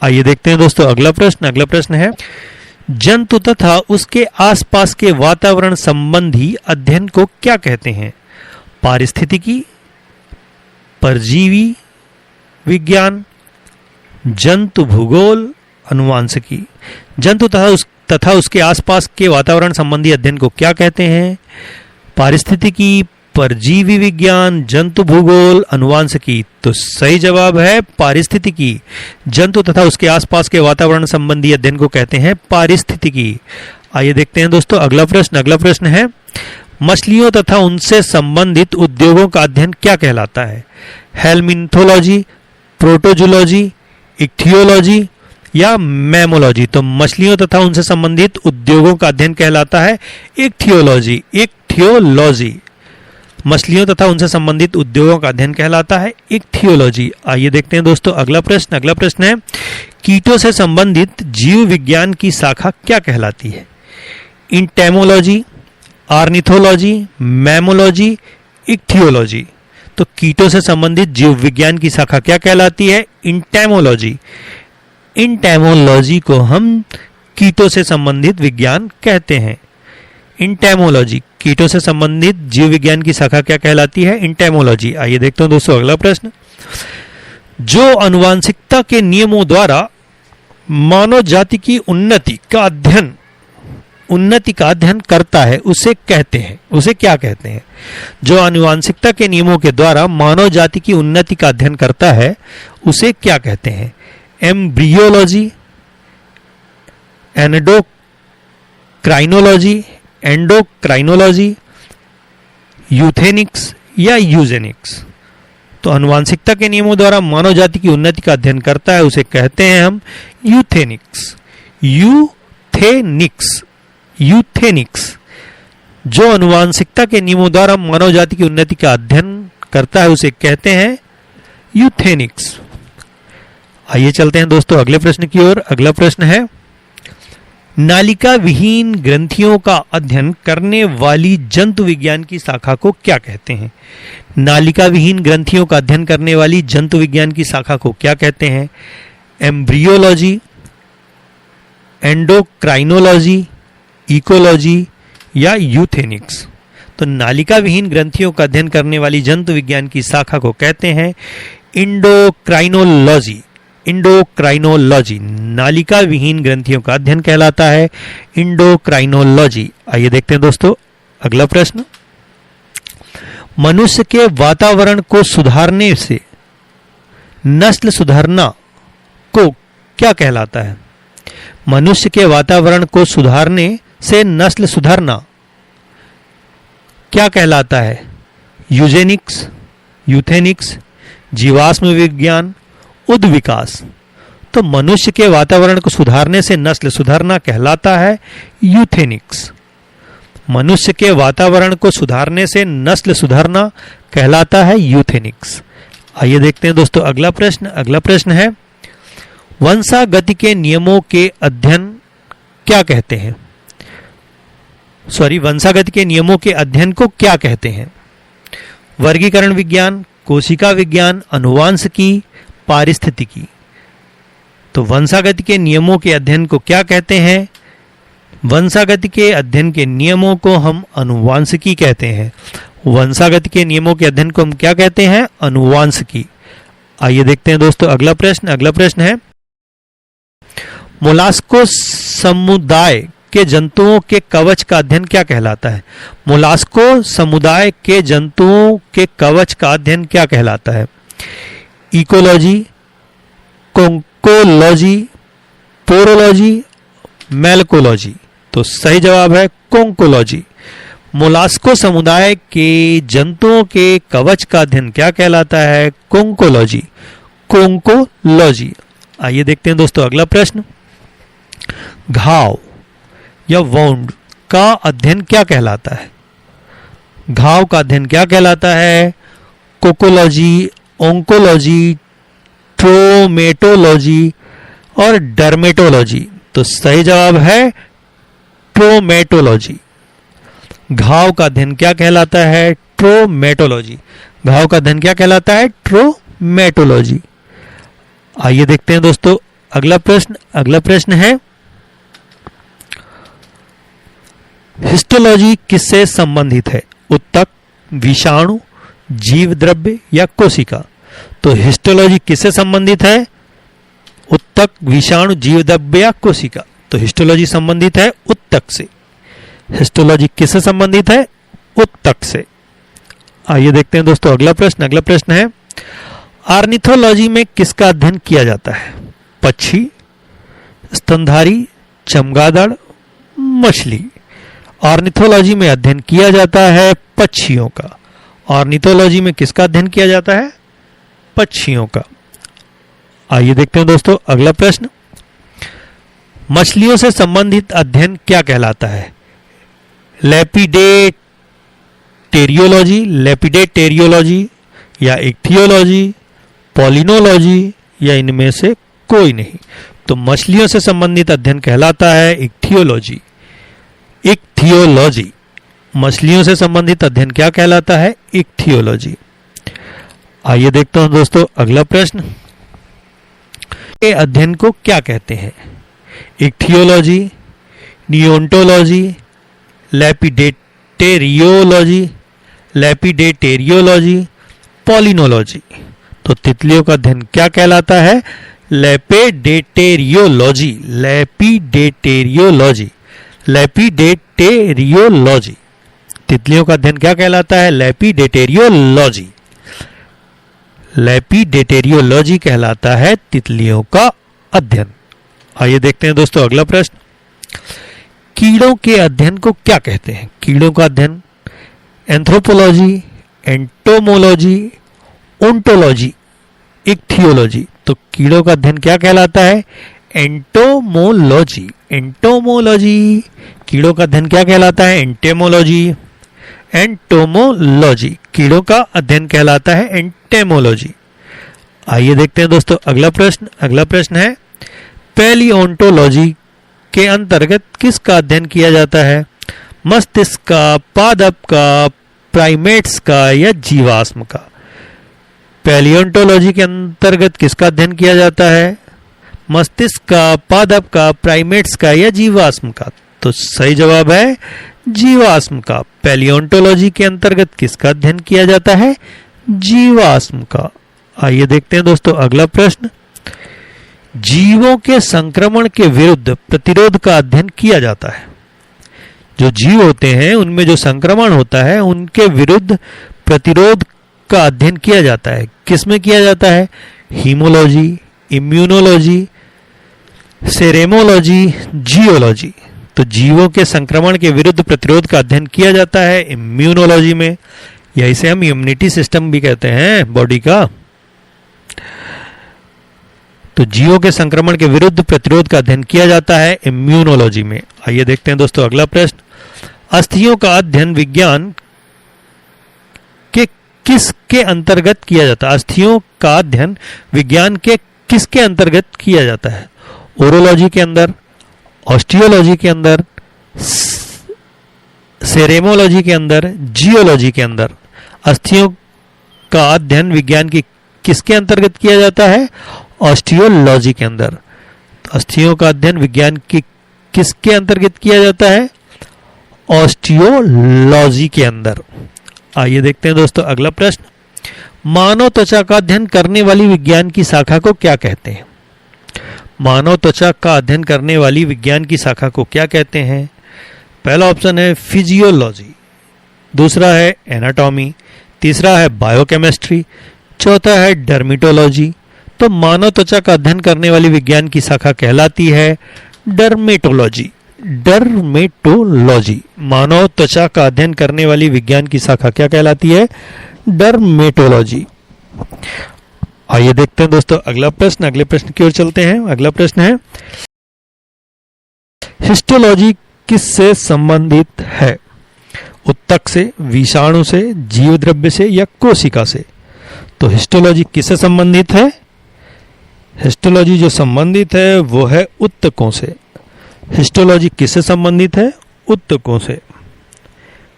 आइए देखते हैं दोस्तों अगला प्रश्न। अगला प्रश्न है, जंतु तथा उसके आसपास के वातावरण संबंधी अध्ययन को क्या कहते हैं? पारिस्थितिकी, परजीवी विज्ञान, जंतु भूगोल, अनुवांशिकी। जंतु तथा उसके आसपास के वातावरण संबंधी अध्ययन को क्या कहते हैं? पारिस्थितिकी, परजीवी विज्ञान, जंतु भूगोल, अनुवांशिकी। तो सही जवाब है पारिस्थितिकी। जंतु तथा उसके आसपास के वातावरण संबंधी अध्ययन को कहते हैं पारिस्थितिकी। आइए देखते हैं दोस्तों अगला प्रश्न। अगला प्रश्न है, मछलियों तथा उनसे संबंधित उद्योगों का अध्ययन क्या कहलाता है? हेलमिन्थोलॉजी, प्रोटोजोलॉजी, इक्थियोलॉजी या मैमोलॉजी। तो मछलियों तथा उनसे संबंधित उद्योगों का अध्ययन कहलाता है इक्थियोलॉजी। इक्थियोलॉजी। मछलियों तथा उनसे संबंधित उद्योगों का अध्ययन कहलाता है इक्थियोलॉजी। आइए देखते हैं दोस्तों अगला प्रश्न। अगला प्रश्न है, कीटों से संबंधित जीव विज्ञान की शाखा क्या कहलाती है? Entomology, ornithology, mammalogy, ichthyology. तो कीटों से संबंधित जीव विज्ञान की शाखा क्या कहलाती है? इंटेमोलॉजी। इंटेमोलॉजी को हम कीटों से संबंधित विज्ञान कहते हैं। इंटेमोलॉजी। कीटों से संबंधित जीव विज्ञान की शाखा क्या कहलाती है? इंटेमोलॉजी। आइए देखते हैं दोस्तों अगला प्रश्न। जो आनुवंशिकता के नियमों द्वारा मानव जाति की उन्नति का अध्ययन उन्नति का अध्ययन करता है उसे कहते हैं, उसे क्या कहते हैं? जो आनुवांशिकता के नियमों के द्वारा मानव जाति की उन्नति का अध्ययन करता है उसे क्या कहते हैं? एम्ब्रियोलॉजी, एंडोक्राइनोलॉजी, यूथेनिक्स या यूजेनिक्स? तो आनुवांशिकता के नियमों द्वारा मानव जाति की उन्नति का अध्ययन करता है उसे कहते हैं हम यूथेनिक्स। यूथेनिक्स जो आनुवांशिकता के नियमों द्वारा मानव जाति की उन्नति का अध्ययन करता है उसे कहते हैं यूथेनिक्स। आइए चलते हैं दोस्तों अगले प्रश्न की ओर। अगला प्रश्न है, नालिका विहीन ग्रंथियों का अध्ययन करने वाली जंतु विज्ञान की शाखा को क्या कहते हैं? नालिका विहीन ग्रंथियों का अध्ययन करने वाली जंतु विज्ञान की शाखा को क्या कहते हैं? एम्ब्रियोलॉजी, एंडोक्राइनोलॉजी, इकोलॉजी या यूथेनिक्स? तो नालिका विहीन ग्रंथियों का अध्ययन करने वाली जंतु विज्ञान की शाखा को कहते हैं इंडोक्राइनोलॉजी। नालिका विहीन ग्रंथियों का अध्ययन कहलाता है इंडोक्राइनोलॉजी। आइए देखते हैं दोस्तों अगला प्रश्न, मनुष्य के वातावरण को सुधारने से नस्ल सुधारना को क्या कहलाता है? मनुष्य के वातावरण को सुधारने से नस्ल सुधारना क्या कहलाता है? यूजेनिक्स, यूथेनिक्स, जीवाश्म विज्ञान, उद्विकास? तो मनुष्य के वातावरण को सुधारने से नस्ल सुधारना कहलाता है यूथेनिक्स। मनुष्य के वातावरण को सुधारने से नस्ल सुधारना कहलाता है यूथेनिक्स। आइए देखते हैं दोस्तों अगला प्रश्न। अगला प्रश्न है, वंशागति के नियमों के अध्ययन क्या कहते हैं? वंशागति के नियमों के अध्ययन को क्या कहते हैं? वर्गीकरण विज्ञान, कोशिका विज्ञान, अनुवांशिकी, पारिस्थितिकी? तो वंशागति के नियमों के अध्ययन को क्या कहते हैं? वंशागति के अध्ययन के नियमों को हम अनुवांशिकी कहते हैं। वंशागति के नियमों के अध्ययन को हम क्या कहते हैं? अनुवांशिकी। आइए देखते हैं दोस्तों अगला प्रश्न। अगला प्रश्न है, मोलास्को समुदाय के जंतुओं के कवच का अध्ययन क्या कहलाता है? मोलास्को समुदाय के जंतुओं के कवच का अध्ययन क्या कहलाता है? इकोलॉजी, कोंकोलॉजी, पोरोलॉजी, मेलकोलॉजी? तो सही जवाब है कोंकोलॉजी। मोलास्को समुदाय के जंतुओं के कवच का अध्ययन क्या कहलाता है? कोंकोलॉजी। कोंकोलॉजी। आइए देखते हैं दोस्तों अगला प्रश्न, घाव या वाउंड का अध्ययन क्या कहलाता है? घाव का अध्ययन क्या कहलाता है? कोकोलॉजी, ओंकोलॉजी, ट्रोमेटोलॉजी और डर्मेटोलॉजी? तो सही जवाब है ट्रोमेटोलॉजी। घाव का अध्ययन क्या कहलाता है? ट्रोमेटोलॉजी। घाव का अध्ययन क्या कहलाता है? ट्रोमेटोलॉजी। आइए देखते हैं दोस्तों अगला प्रश्न। अगला प्रश्न है, हिस्टोलॉजी किससे संबंधित है? उत्तक, विषाणु, जीव द्रव्य या कोशिका? तो हिस्टोलॉजी किससे संबंधित है? उत्तक, विषाणु, जीव द्रव्य या कोशिका? तो हिस्टोलॉजी संबंधित है उत्तक से। हिस्टोलॉजी किससे संबंधित है? उत्तक से। आइए देखते हैं दोस्तों अगला प्रश्न। अगला प्रश्न है, ऑर्निथोलॉजी में किसका अध्ययन किया जाता है? पक्षी, स्तनधारी, चमगादड़, मछली? ऑर्निथोलॉजी में अध्ययन किया जाता है पक्षियों का। ऑर्निथोलॉजी में किसका अध्ययन किया जाता है? पक्षियों का। आइए देखते हैं दोस्तों अगला प्रश्न, मछलियों से संबंधित अध्ययन क्या कहलाता है? लेपिडेटेरियोलॉजी या इक्थियोलॉजी, पॉलिनोलॉजी या इनमें से कोई नहीं? तो मछलियों से संबंधित अध्ययन कहलाता है इक्थियोलॉजी। इक्थियोलॉजी। मछलियों से संबंधित अध्ययन क्या कहलाता है? इक्थियोलॉजी। आइए देखते हैं दोस्तों अगला प्रश्न, के अध्ययन को क्या कहते हैं? इक्थियोलॉजी, नियोंटोलॉजी, लेपिडेटेरियोलॉजी, पॉलिनोलॉजी? तो तितलियों का अध्ययन क्या कहलाता है? लेपिडेटेरियोलॉजी। लेपिडेटेरियोलॉजी। तितलियों का अध्ययन क्या कहलाता है? लेपिडेटेरियोलॉजी। लेपिडेटेरियोलॉजी कहलाता है तितलियों का अध्ययन। आइए देखते हैं दोस्तों अगला प्रश्न। कीड़ों के अध्ययन को क्या कहते हैं? कीड़ों का अध्ययन एंथ्रोपोलॉजी, एंटोमोलॉजी, ओंटोलॉजी, इक्थियोलॉजी। तो कीड़ों का अध्ययन क्या कहलाता है? एंटोमोलॉजी। एंटोमोलॉजी। कीड़ों का अध्ययन क्या कहलाता है? एंटेमोलॉजी। एंटोमोलॉजी। कीड़ों का अध्ययन कहलाता है एंटेमोलॉजी। आइए देखते हैं दोस्तों अगला प्रश्न। अगला प्रश्न है पैलियोंटोलॉजी के अंतर्गत किसका अध्ययन किया जाता है? मस्तिष्क का, पादप का, प्राइमेट्स का या जीवाश्म का? पैलियोंटोलॉजी के अंतर्गत किसका अध्ययन किया जाता है? मस्तिष्क का, पादप का, प्राइमेट्स का या जीवाश्म का? तो सही जवाब है जीवाश्म का। पैलियोंटोलॉजी के अंतर्गत किसका अध्ययन किया जाता है? जीवाश्म का। आइए देखते हैं दोस्तों अगला प्रश्न। जीवों के संक्रमण के विरुद्ध प्रतिरोध का अध्ययन किया जाता है। जो जीव होते हैं उनमें जो संक्रमण होता है उनके विरुद्ध प्रतिरोध का अध्ययन किया जाता है। किसमें किया जाता है? हीमोलॉजी, इम्यूनोलॉजी, सेरेमोलॉजी, जियोलॉजी। तो जीवों के संक्रमण के विरुद्ध प्रतिरोध का अध्ययन किया जाता है इम्यूनोलॉजी में, या इसे हम इम्यूनिटी सिस्टम भी कहते हैं बॉडी का। तो जीवों के संक्रमण के विरुद्ध प्रतिरोध का अध्ययन किया जाता है इम्यूनोलॉजी में। आइए देखते हैं दोस्तों अगला प्रश्न। अस्थियों का अध्ययन विज्ञान के किसके अंतर्गत किया जाता है? अस्थियों का अध्ययन विज्ञान के किसके अंतर्गत किया जाता है? ओरोलॉजी के अंदर, ऑस्टियोलॉजी के अंदर, सेरेमोलॉजी के अंदर, जियोलॉजी के अंदर। अस्थियों का अध्ययन विज्ञान की किसके अंतर्गत किया जाता है? ऑस्टियोलॉजी के अंदर। अस्थियों का अध्ययन विज्ञान की किसके अंतर्गत किया जाता है? ऑस्टियोलॉजी के अंदर। आइए देखते हैं दोस्तों अगला प्रश्न। मानव त्वचा का अध्ययन करने वाली विज्ञान की शाखा को क्या कहते हैं? मानव त्वचा का अध्ययन करने वाली विज्ञान की शाखा को क्या कहते हैं? पहला ऑप्शन है फिजियोलॉजी, दूसरा है एनाटॉमी, तीसरा है बायोकेमिस्ट्री, चौथा है डर्मेटोलॉजी। तो मानव त्वचा का अध्ययन करने वाली विज्ञान की शाखा कहलाती है डर्मेटोलॉजी। डर्मेटोलॉजी। मानव त्वचा का अध्ययन करने वाली विज्ञान की शाखा क्या कहलाती है? डर्मेटोलॉजी। आइए देखते हैं दोस्तों अगला प्रश्न। अगले प्रश्न की ओर चलते हैं। अगला प्रश्न है हिस्टोलॉजी किससे संबंधित है? उत्तक से, विषाणु से, जीव द्रव्य से या कोशिका से? तो हिस्टोलॉजी किससे संबंधित है? हिस्टोलॉजी जो संबंधित है वो है उत्तकों से। हिस्टोलॉजी किससे संबंधित है? उत्तकों से।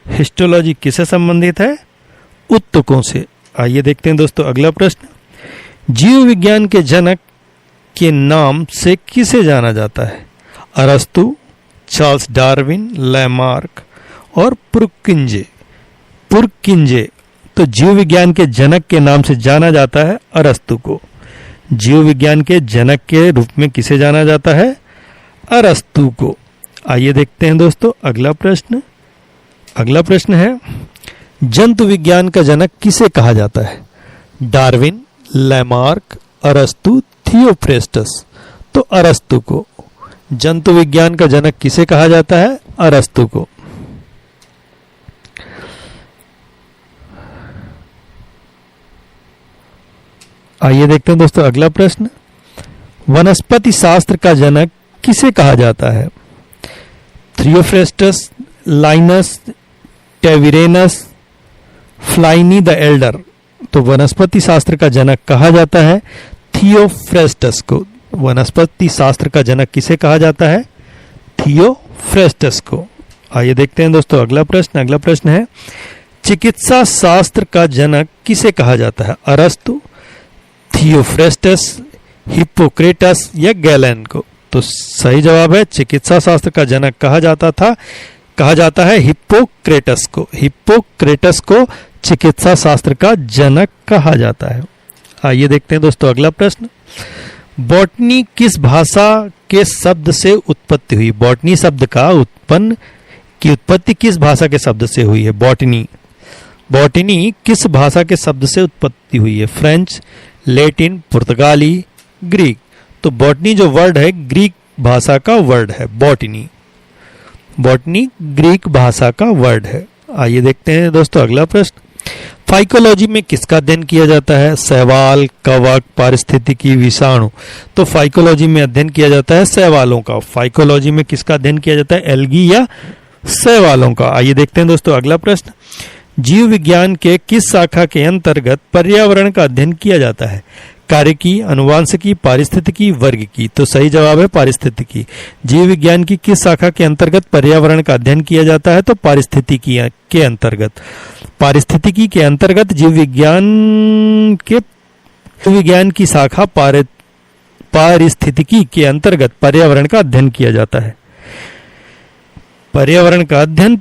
हिस्टोलॉजी किससे संबंधित है? उत्तकों से। आइए देखते हैं दोस्तों अगला प्रश्न। जीव विज्ञान के जनक के नाम से किसे जाना जाता है? अरस्तु, चार्ल्स डार्विन, लैमार्क और पुरकिंजे। पुरकिंजे। तो जीव विज्ञान के जनक के नाम से जाना जाता है अरस्तु को। जीव विज्ञान के जनक के रूप में किसे जाना जाता है? अरस्तु को। आइए देखते हैं दोस्तों अगला प्रश्न। अगला प्रश्न है जंतु विज्ञान का जनक किसे कहा जाता है? डार्विन, लैमार्क, अरस्तु, थियोफ्रेस्टस। तो अरस्तु को। जंतु विज्ञान का जनक किसे कहा जाता है? अरस्तु को। आइए देखते हैं दोस्तों अगला प्रश्न। वनस्पति शास्त्र का जनक किसे कहा जाता है? Theophrastus, Linnaeus, Treviranus, Pliny the Elder. तो वनस्पति शास्त्र का जनक कहा जाता है थियोफ्रेस्टस को। वनस्पति शास्त्र का जनक किसे कहा जाता है? थियोफ्रेस्टस को। आइए देखते हैं दोस्तों अगला प्रश्न। अगला प्रश्न है चिकित्सा शास्त्र का जनक किसे कहा जाता है? अरस्तु, थियोफ्रेस्टस, हिप्पोक्रेटस या गैलेन को? तो सही जवाब है चिकित्सा शास्त्र का जनक कहा जाता है हिप्पोक्रेटस को। हिप्पोक्रेटस को चिकित्सा शास्त्र का जनक कहा जाता है। आइए देखते हैं दोस्तों अगला प्रश्न। बॉटनी किस भाषा के शब्द से उत्पत्ति हुई। बॉटनी शब्द का उत्पत्ति किस भाषा के शब्द से हुई है? बॉटनी। बॉटनी किस भाषा के शब्द से उत्पत्ति हुई है? फ्रेंच, लैटिन, पुर्तगाली, ग्रीक। तो बॉटनी जो वर्ड है ग्रीक भाषा का वर्ड है। बॉटनी, बॉटनी ग्रीक भाषा का वर्ड है। आइए देखते हैं दोस्तों अगला प्रश्न। फाइकोलॉजी में किसका अध्ययन किया जाता है? शैवाल, कवक, पारिस्थितिकी, विषाणु। तो फाइकोलॉजी में अध्ययन किया जाता है शैवालों का। फाइकोलॉजी में किसका अध्ययन किया जाता है? एल्गी या शैवालों का। आइए देखते हैं दोस्तों अगला प्रश्न। जीव विज्ञान के किस शाखा के अंतर्गत पर्यावरण का अध्ययन किया जाता है? कार्यकी, अनुवांशिकी, पारिस्थितिकी, वर्गिकी। तो सही जवाब है पारिस्थितिकी। जीव विज्ञान की किस शाखा के अंतर्गत पर्यावरण का अध्ययन किया जाता है? तो पारिस्थितिकी के अंतर्गत। पारिस्थितिकी के अंतर्गत जीव विज्ञान की शाखा पारिस्थितिकी के अंतर्गत पर्यावरण का अध्ययन किया जाता है। पर्यावरण का अध्ययन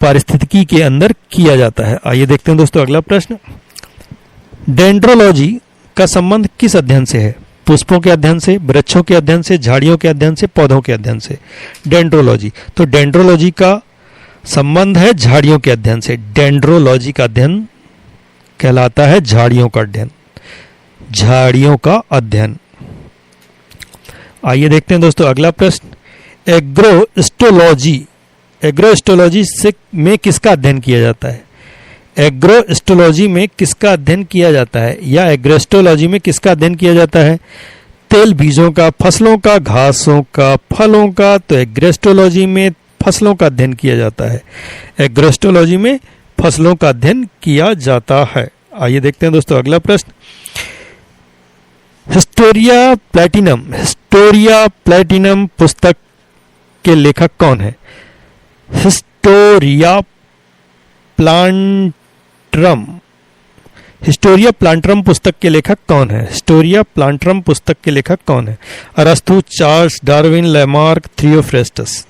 पारिस्थितिकी के अंदर किया जाता है। आइए देखते हैं दोस्तों अगला प्रश्न। डेंड्रोलॉजी का संबंध किस अध्ययन से है? पुष्पों के अध्ययन से, वृक्षों के अध्ययन से, झाड़ियों के अध्ययन से, पौधों के अध्ययन से। डेंड्रोलॉजी, तो डेंड्रोलॉजी का संबंध है झाड़ियों के अध्ययन से। डेंड्रोलॉजी का अध्ययन कहलाता है झाड़ियों का अध्ययन। झाड़ियों का अध्ययन। आइए देखते हैं दोस्तों अगला प्रश्न। एग्रोस्टोलॉजी से में किसका अध्ययन किया जाता है? एग्रोस्टोलॉजी में किसका अध्ययन किया जाता है या एग्रोस्टोलॉजी में किसका अध्ययन किया जाता है? तेल बीजों का, फसलों का, घासों का, फलों का। तो एग्रोस्टोलॉजी में फसलों का अध्ययन किया जाता है। एग्रोस्टोलॉजी में फसलों का अध्ययन किया जाता है। आइए देखते हैं दोस्तों अगला प्रश्न। हिस्टोरिया प्लैटिनम पुस्तक के लेखक कौन है? हिस्टोरिया प्लांट्रम पुस्तक के लेखक कौन है? हिस्टोरिया प्लांट्रम पुस्तक के लेखक कौन है? अरस्तु, चार्ल्स डार्विन, लैमार्क, थियोफ्रेस्टस।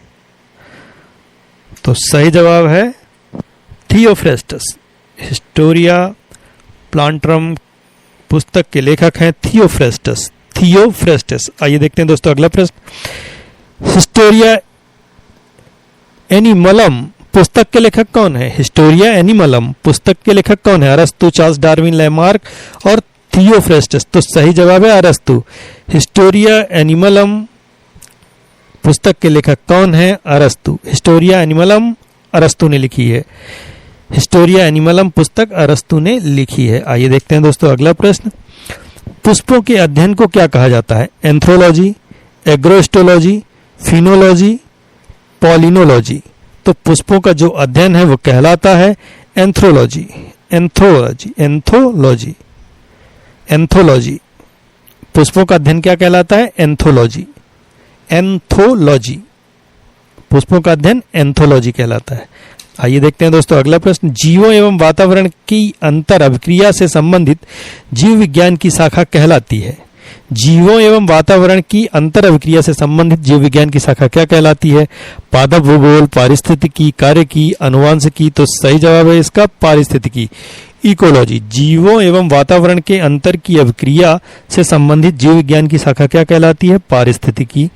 तो सही जवाब है थियोफ्रेस्टस। हिस्टोरिया प्लांट्रम पुस्तक के लेखक हैं थियोफ्रेस्टस। आइए देखते हैं दोस्तों अगला प्रश्न। हिस्टोरिया एनिमलम पुस्तक के लेखक कौन है? हिस्टोरिया एनिमलम पुस्तक के लेखक कौन है? अरस्तु, चार्ल्स डार्विन, लैमार्क और थियोफ्रेस्टस। तो सही जवाब है अरस्तु। हिस्टोरिया एनिमलम पुस्तक के लेखक कौन है? अरस्तु। हिस्टोरिया एनिमलम अरस्तु ने लिखी है। हिस्टोरिया एनिमलम पुस्तक अरस्तु ने लिखी है। आइए देखते हैं दोस्तों अगला प्रश्न। पुष्पों के अध्ययन को क्या कहा जाता है? एंथ्रोलॉजी, एग्रोस्टोलॉजी, फिनोलॉजी, पॉलिनोलॉजी। तो पुष्पों का जो अध्ययन है वो कहलाता है एंथ्रोलॉजी। एंथोलॉजी। पुष्पों का अध्ययन क्या कहलाता है? एंथोलॉजी। पुष्पों का अध्ययन एंथोलॉजी कहलाता है। आइए देखते हैं दोस्तों अगला प्रश्न। जीवों एवं वातावरण की अंतर अभिक्रिया से संबंधित जीव विज्ञान की शाखा कहलाती है। जीवों एवं वातावरण की अंतर अभिक्रिया से संबंधित जीव विज्ञान की शाखा क्या कहलाती है? पादप भूगोल, पारिस्थितिकी, कार्यकी, अनुवांशिकी। तो सही जवाब है इसका पारिस्थितिकी, इकोलॉजी। जीवों एवं वातावरण के अंतर की अभिक्रिया से संबंधित जीव विज्ञान की शाखा क्या कहलाती है? पारिस्थितिकी।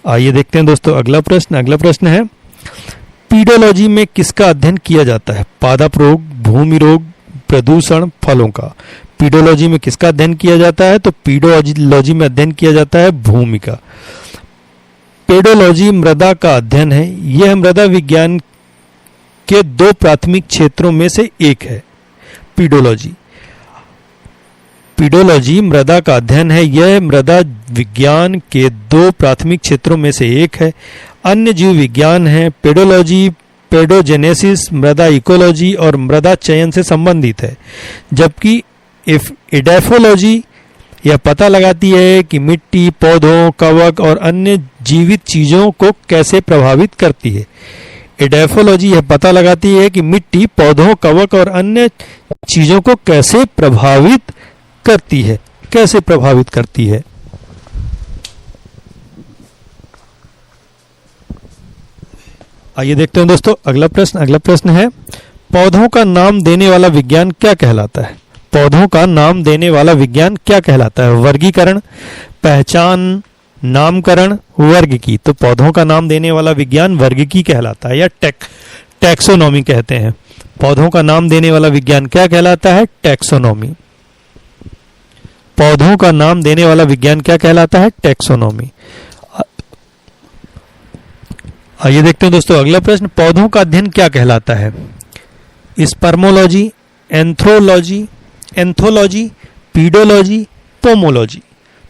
आइए देखते हैं दोस्तों अगला प्रश्न। अगला प्रश्न है, पीडोलॉजी में किसका अध्ययन किया जाता है? पादप रोग, भूमि रोग, प्रदूषण, फलों का। पीडोलॉजी में किसका अध्ययन किया जाता है? तो पीडोलॉजी में अध्ययन किया जाता है भूमि का। पेडोलॉजी मृदा का अध्ययन है। यह मृदा विज्ञान के दो प्राथमिक क्षेत्रों में से एक है। पीडोलॉजी मृदा का अध्ययन है। यह मृदा विज्ञान के दो प्राथमिक क्षेत्रों में से एक है। अन्य जीव विज्ञान है पेडोलॉजी, पेडोजेनेसिस, मृदा इकोलॉजी और मृदा चयन से संबंधित है। जबकि एडेफोलॉजी यह पता लगाती है कि मिट्टी, पौधों, कवक और अन्य जीवित चीजों को कैसे प्रभावित करती है। एडेफोलॉजी यह पता लगाती है कि मिट्टी, पौधों, कवक और अन्य चीजों को कैसे प्रभावित करती है। आइए देखते हैं दोस्तों अगला प्रश्न। अगला प्रश्न है, पौधों का नाम देने वाला विज्ञान क्या कहलाता है? पौधों का नाम देने वाला विज्ञान क्या कहलाता है? वर्गीकरण, पहचान, नामकरण वर्गीकी, तो पौधों का नाम देने वाला विज्ञान वर्गीकी कहलाता है या टैक्सोनॉमी कहते हैं। पौधों का नाम देने वाला विज्ञान क्या कहलाता है? टैक्सोनॉमी। पौधों का नाम देने वाला विज्ञान क्या कहलाता है? टैक्सोनॉमी। आइए देखते हैं दोस्तों अगला प्रश्न, पौधों का अध्ययन क्या कहलाता है? Spermology, anthology, pedology, pomology.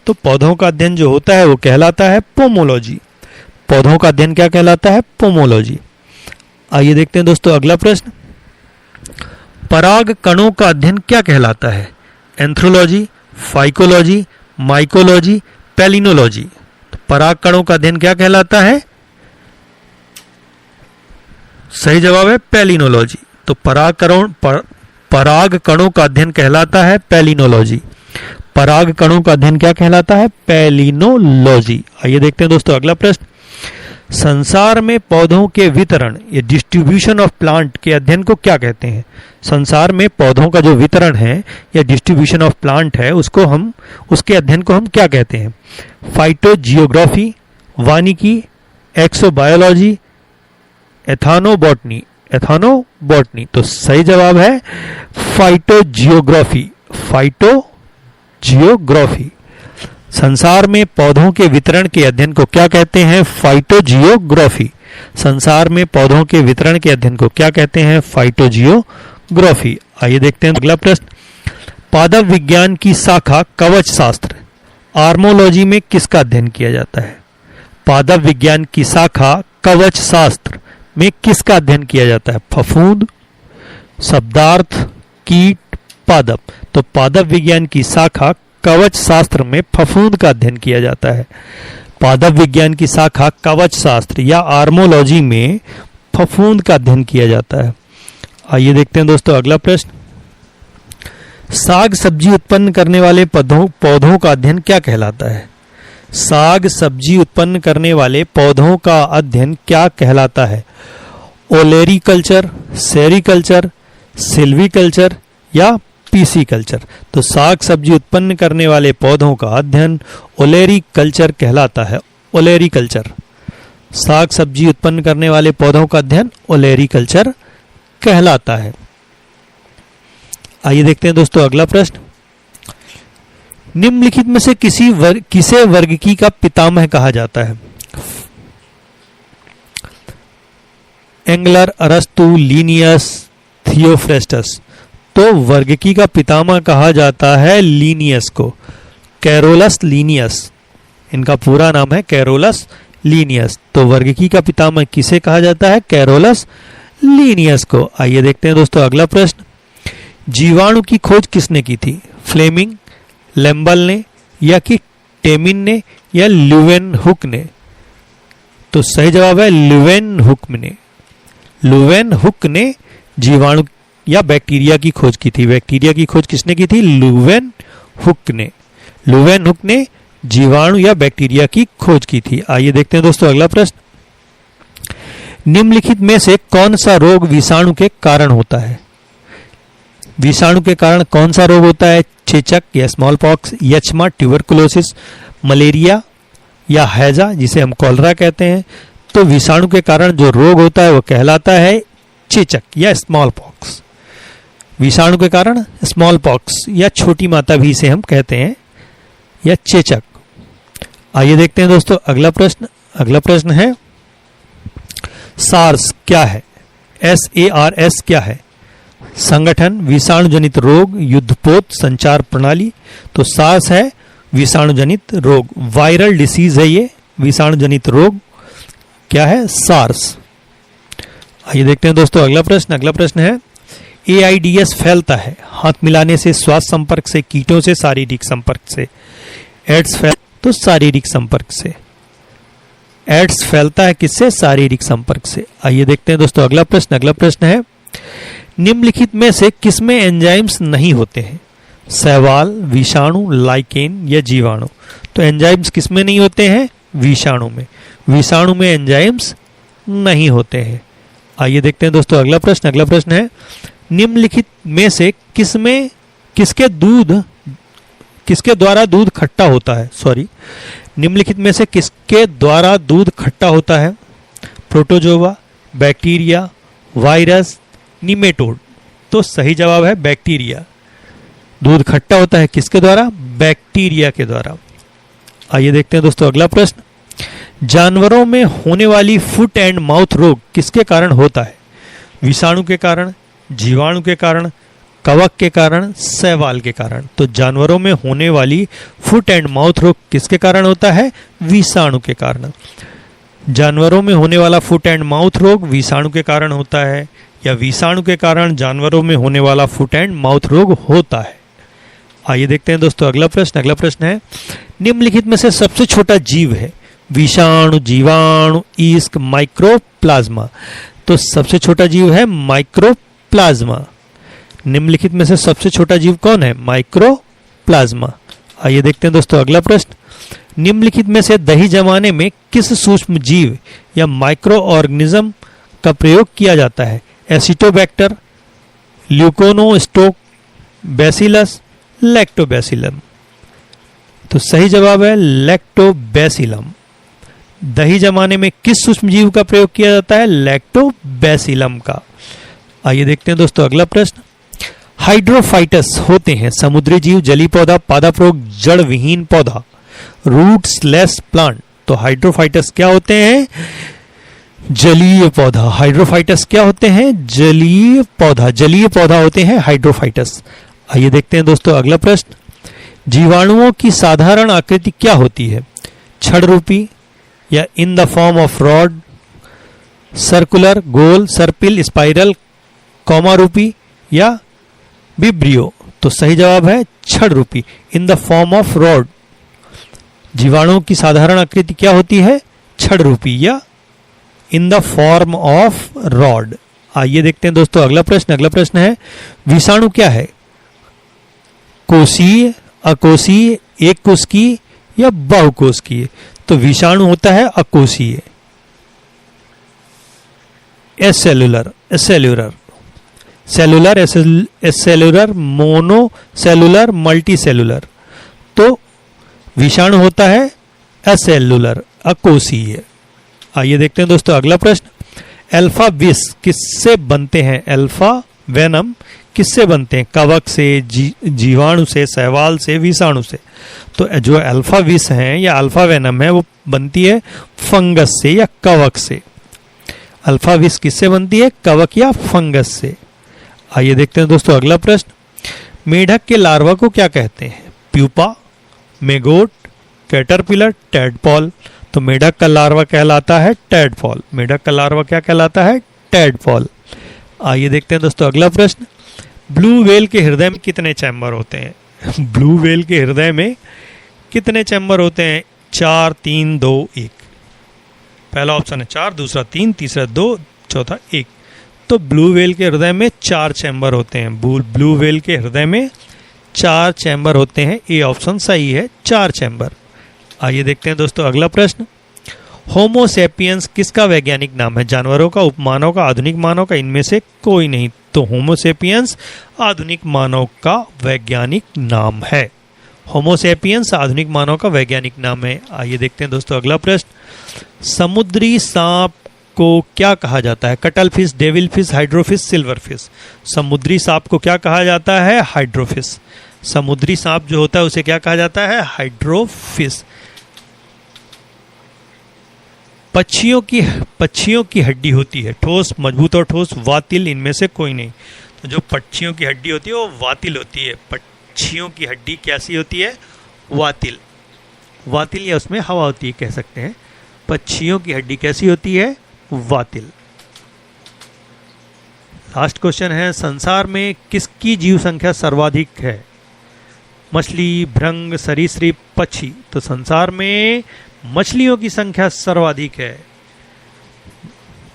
तो पौधों का अध्ययन जो होता है वो कहलाता है पोमोलॉजी। पौधों का अध्ययन क्या कहलाता है? पोमोलॉजी। आइए देखते हैं दोस्तों अगला प्रश्न, पराग कणों का अध्ययन क्या कहलाता है? एंथ्रोलॉजी, फाइकोलॉजी, माइकोलॉजी, पैलिनोलॉजी। तो पराग कणों का अध्ययन क्या कहलाता है? सही जवाब है पैलिनोलॉजी। तो पराग कणों का अध्ययन कहलाता है पैलिनोलॉजी। पराग कणों का अध्ययन क्या कहलाता है? पैलिनोलॉजी। आइए देखते हैं दोस्तों अगला प्रश्न, संसार में पौधों के वितरण या डिस्ट्रीब्यूशन ऑफ प्लांट के अध्ययन को क्या कहते हैं? संसार में पौधों का जो वितरण है या डिस्ट्रीब्यूशन ऑफ प्लांट है उसके अध्ययन को हम क्या कहते हैं? फाइटोजियोग्राफी, वानिकी, एक्सोबायोलॉजी, एथानोबॉटनी। तो सही जवाब है फाइटोजियोग्राफी। संसार में पौधों के वितरण के अध्ययन को क्या कहते हैं? फाइटोजियोग्राफी। संसार में पौधों के वितरण के अध्ययन को क्या कहते हैं? फाइटोजियोग्राफी। आइए देखते हैं अगला प्रश्न, पादप विज्ञान की शाखा कवच शास्त्र आर्मोलॉजी में किसका अध्ययन किया जाता है? पादप विज्ञान की शाखा कवच शास्त्र में किसका अध्ययन किया जाता है? फफूंद, शब्दार्थ, कीट, पादप। तो पादप विज्ञान की शाखा कवच शास्त्र में फफूंद का अध्ययन किया जाता है। पादप विज्ञान की शाखा कवच शास्त्र या आर्मोलॉजी में फफूंद का अध्ययन किया जाता है। आइए देखते हैं दोस्तों अगला प्रश्न, साग सब्जी उत्पन्न करने वाले पौधों का अध्ययन क्या कहलाता है? साग सब्जी उत्पन्न करने वाले पौधों का अध्ययन क्या कहलाता है? ओलेरीकल्चर, सेरीकल्चर, सिल्वीकल्चर या पीसीकल्चर। तो साग सब्जी उत्पन्न करने वाले पौधों का अध्ययन ओलेरीकल्चर कहलाता है। ओलेरीकल्चर, साग सब्जी उत्पन्न करने वाले पौधों का अध्ययन ओलेरीकल्चर कहलाता है। आइए देखते हैं दोस्तों अगला प्रश्न, निम्नलिखित में से किसे वर्गीकी का पितामह कहा जाता है? एंगलर, अरस्तु, लीनियस, थियोफ्रेस्टस। तो वर्गीकी का पितामह कहा जाता है लीनियस को, कैरोलस लीनियस। इनका पूरा नाम है कैरोलस लीनियस। तो वर्गीकी का पितामह किसे कहा जाता है? कैरोलस लीनियस को। आइए देखते हैं दोस्तों अगला प्रश्न, जीवाणु की खोज किसने की थी? फ्लेमिंग, लेम्बल ने या कि टेमिन ने या ल्यूवेनहुक ने? तो सही जवाब है ल्यूवेनहुक ने। ल्यूवेनहुक ने जीवाणु या बैक्टीरिया की खोज की थी। बैक्टीरिया की खोज किसने की थी? ल्यूवेनहुक ने। ल्यूवेनहुक ने जीवाणु या बैक्टीरिया की खोज की थी। आइए देखते हैं दोस्तों अगला प्रश्न, निम्नलिखित में से कौन सा रोग विषाणु के कारण होता है? विषाणु के कारण कौन सा रोग होता है? चेचक या स्मॉल पॉक्स, यक्ष्मा, ट्यूबरकुलोसिस, मलेरिया या हैजा जिसे हम कॉलरा कहते हैं। तो विषाणु के कारण जो रोग होता है वो कहलाता है चेचक या स्मॉल पॉक्स। विषाणु के कारण स्मॉल पॉक्स या छोटी माता भी इसे हम कहते हैं या चेचक। आइए देखते हैं दोस्तों अगला प्रश्न। अगला प्रश्न है सार्स क्या है? SARS क्या है? संगठन, विषाणु जनित रोग, युद्धपोत, संचार प्रणाली। तो सार्स है विषाणु जनित रोग, वायरल डिसीज है ये विषाणु जनित रोग। क्या है? सार्स। आइए देखते हैं दोस्तों अगला प्रश्न। अगला प्रश्न है AIDS फैलता है हाथ मिलाने से, श्वास संपर्क से, कीटों से, शारीरिक संपर्क से। एड्स तो शारीरिक संपर्क से। एड्स फैलता है किससे? शारीरिक संपर्क से। आइए देखते हैं दोस्तों अगला प्रश्न। अगला प्रश्न है निम्नलिखित में से किसमें एंजाइम्स नहीं होते हैं? शैवाल, विषाणु, लाइकेन या जीवाणु। तो एंजाइम्स किसमें नहीं होते हैं? विषाणु में। विषाणु में एंजाइम्स नहीं होते हैं। आइए देखते हैं दोस्तों अगला प्रश्न। अगला प्रश्न है निम्नलिखित में से किसके किसके द्वारा दूध खट्टा होता है? सॉरी, निम्नलिखित में से किसके द्वारा दूध खट्टा होता है? Protozoa, bacteria, virus, nematode. तो सही जवाब है बैक्टीरिया। दूध खट्टा होता है किसके द्वारा? बैक्टीरिया के द्वारा। आइए देखते हैं दोस्तों अगला प्रश्न। जानवरों में होने वाली फुट एंड माउथ रोग किसके कारण होता है? विषाणु के कारण, जीवाणु के कारण, कवक के कारण, शैवाल के कारण। तो जानवरों में होने वाली फुट एंड माउथ रोग किसके कारण होता है? विषाणु के कारण। जानवरों में होने वाला फुट एंड माउथ रोग विषाणु के कारण होता है, या विषाणु के कारण जानवरों में होने वाला फुट एंड माउथ रोग होता है। आइए देखते हैं दोस्तों अगला प्रश्न। अगला प्रश्न है, निम्नलिखित में से सबसे छोटा जीव है? विषाणु, जीवाणु, ईस्ट, माइक्रोप्लाज्मा। तो सबसे छोटा जीव है माइक्रोप्लाज्मा। निम्नलिखित में से सबसे छोटा जीव कौन है? माइक्रोप्लाज्मा। आइए देखते हैं दोस्तों अगला प्रश्न। निम्नलिखित में से दही जमाने में किस सूक्ष्म जीव या माइक्रो ऑर्गेनिज्म का प्रयोग किया जाता है? Acetobacter, leuconostoc, bacillus, lactobacillus. तो सही जवाब है लैक्टोबैसिलम। दही जमाने में किस सूक्ष्म जीव का प्रयोग किया जाता है? लैक्टोबैसिलम का। आइए देखते हैं दोस्तों अगला प्रश्न। हाइड्रोफाइटस होते हैं समुद्री जीव, जलीय पौधा, पादप जड़ विहीन पौधा, रूट्सलेस प्लांट। तो हाइड्रोफाइटस क्या होते हैं? जलीय पौधा। हाइड्रोफाइटस क्या होते हैं? जलीय पौधा। जलीय पौधा होते हैं हाइड्रोफाइटस। आइए देखते हैं दोस्तों अगला प्रश्न। जीवाणुओं की साधारण आकृति क्या होती है? छड़ रूपी, या in the form of rod, circular, गोल, सर्पिल, स्पाइरल, कॉमा रूपी, या विब्रियो। तो सही जवाब है छड़ रूपी, इन द फॉर्म ऑफ रॉड। जीवाणुओं की साधारण आकृति क्या होती है? छड़ रूपी या in the form of rod. आइए देखते हैं दोस्तों अगला प्रश्न। अगला प्रश्न है, विषाणु क्या है? कोशीय, अकोशीय, एक कोशिकीय या बहुकोशिकीय? तो विषाणु होता है अकोशीय। एसेलुलर, एसेलुलर, सेलुलर, एसेलुलर, मोनोसेलुलर, मल्टीसेलुलर। तो विषाणु होता है एसेलुलर, अकोशीय। आइए देखते हैं दोस्तों अगला प्रश्न। अल्फा विष किससे बनते हैं? अल्फा वेनम किससे बनते हैं? कवक से, जीवाणु से, शैवाल से, विषाणु से। तो जो अल्फा विष है या अल्फा वेनम है वो बनती है फंगस से या कवक से। अल्फा विष किससे बनती है? कवक या फंगस से। आइए देखते हैं दोस्तों अगला प्रश्न। मेढक के लार्वा को क्या कहते हैं? Pupa, maggot, caterpillar, tadpole. तो मेढक का लार्वा कहलाता है टैडपॉल। मेढक का लार्वा क्या कहलाता है? टैडपॉल। आइए देखते हैं दोस्तों अगला प्रश्न। ब्लू व्हेल के हृदय में कितने चैम्बर होते हैं? ब्लू व्हेल के हृदय में कितने चैम्बर होते हैं? 4, 3, 2, 1। पहला ऑप्शन है 4, दूसरा 3, तीसरा 2, चौथा 1। तो ब्लू व्हेल के हृदय में 4 चैम्बर होते हैं। ब्लू व्हेल के हृदय में 4 चैम्बर होते हैं। ए ऑप्शन सही है, 4 चैम्बर। आइए देखते हैं दोस्तों अगला प्रश्न। होमो सेपियंस किसका वैज्ञानिक नाम है? जानवरों का, उपमानव का, आधुनिक मानव का, इनमें से कोई नहीं। तो होमो सेपियंस आधुनिक मानव का वैज्ञानिक नाम है। होमो सेपियंस आधुनिक मानव का वैज्ञानिक नाम है। आइए देखते हैं दोस्तों अगला प्रश्न। समुद्री सांप को क्या कहा जाता है? Cuttle fish, devil fish, hydrophis, silver fish. समुद्री सांप को क्या कहा जाता है? हाइड्रोफिश। समुद्री सांप जो होता है उसे क्या कहा जाता है? हाइड्रोफिश। पक्षियों की हड्डी होती है ठोस, मजबूत और ठोस, वातिल, इनमें से कोई नहीं। तो जो पक्षियों की हड्डी होती है वो वातिल होती है। पक्षियों की हड्डी कैसी होती है? वातिल। वातिल या उसमें हवा होती है कह सकते हैं। पक्षियों की हड्डी कैसी होती है? वातिल। लास्ट क्वेश्चन है, संसार में किसकी जीव संख्या सर्वाधिक है? मछली, भृंग, सरीसृप, पक्षी। तो संसार में मछलियों की संख्या सर्वाधिक है।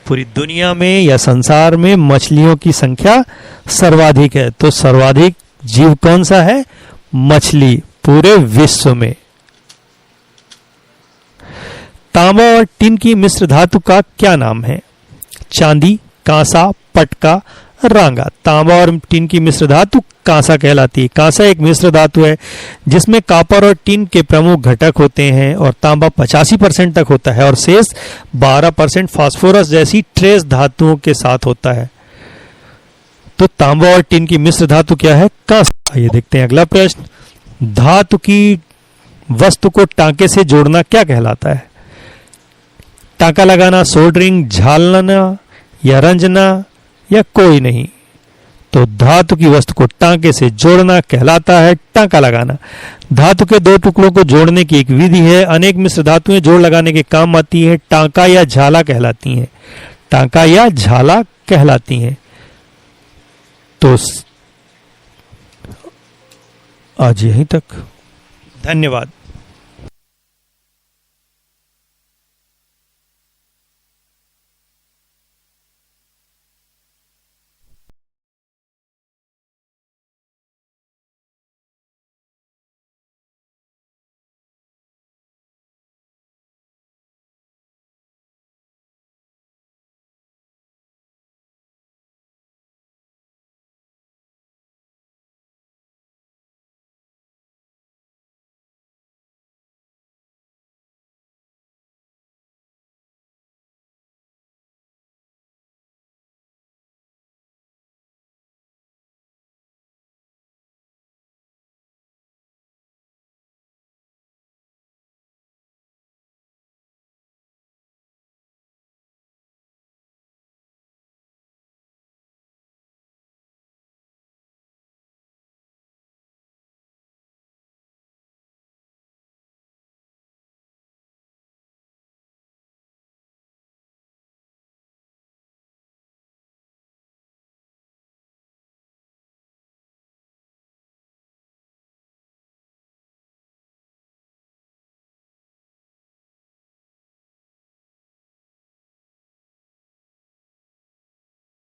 पूरी दुनिया में या संसार में मछलियों की संख्या सर्वाधिक है। तो सर्वाधिक जीव कौन सा है? मछली, पूरे विश्व में। तांबा और टिन की मिश्र धातु का क्या नाम है? चांदी, कांसा, पटका, रांगा। तांबा और टिन की मिश्र धातु कांसा कहलाती है। कांसा एक मिश्र धातु है जिसमें कॉपर और टिन के प्रमुख घटक होते हैं और तांबा 85% तक होता है और शेष 12% फास्फोरस जैसी ट्रेस धातुओं के साथ होता है। तो तांबा और टिन की मिश्र धातु क्या है? कांसा। ये देखते हैं अगला प्रश्न, धातु की वस्तु को टांके से जोड़ना क्या कहलाता है? टांका लगाना, सोल्डरिंग, झालना या रंजना या कोई नहीं। तो धातु की वस्तु को टांके से जोड़ना कहलाता है टांका लगाना। धातु के दो टुकड़ों को जोड़ने की एक विधि है। अनेक मिश्र धातुएं जोड़ लगाने के काम आती है। टांका या झाला कहलाती हैं। टांका या झाला कहलाती हैं। तो आज यहीं तक, धन्यवाद।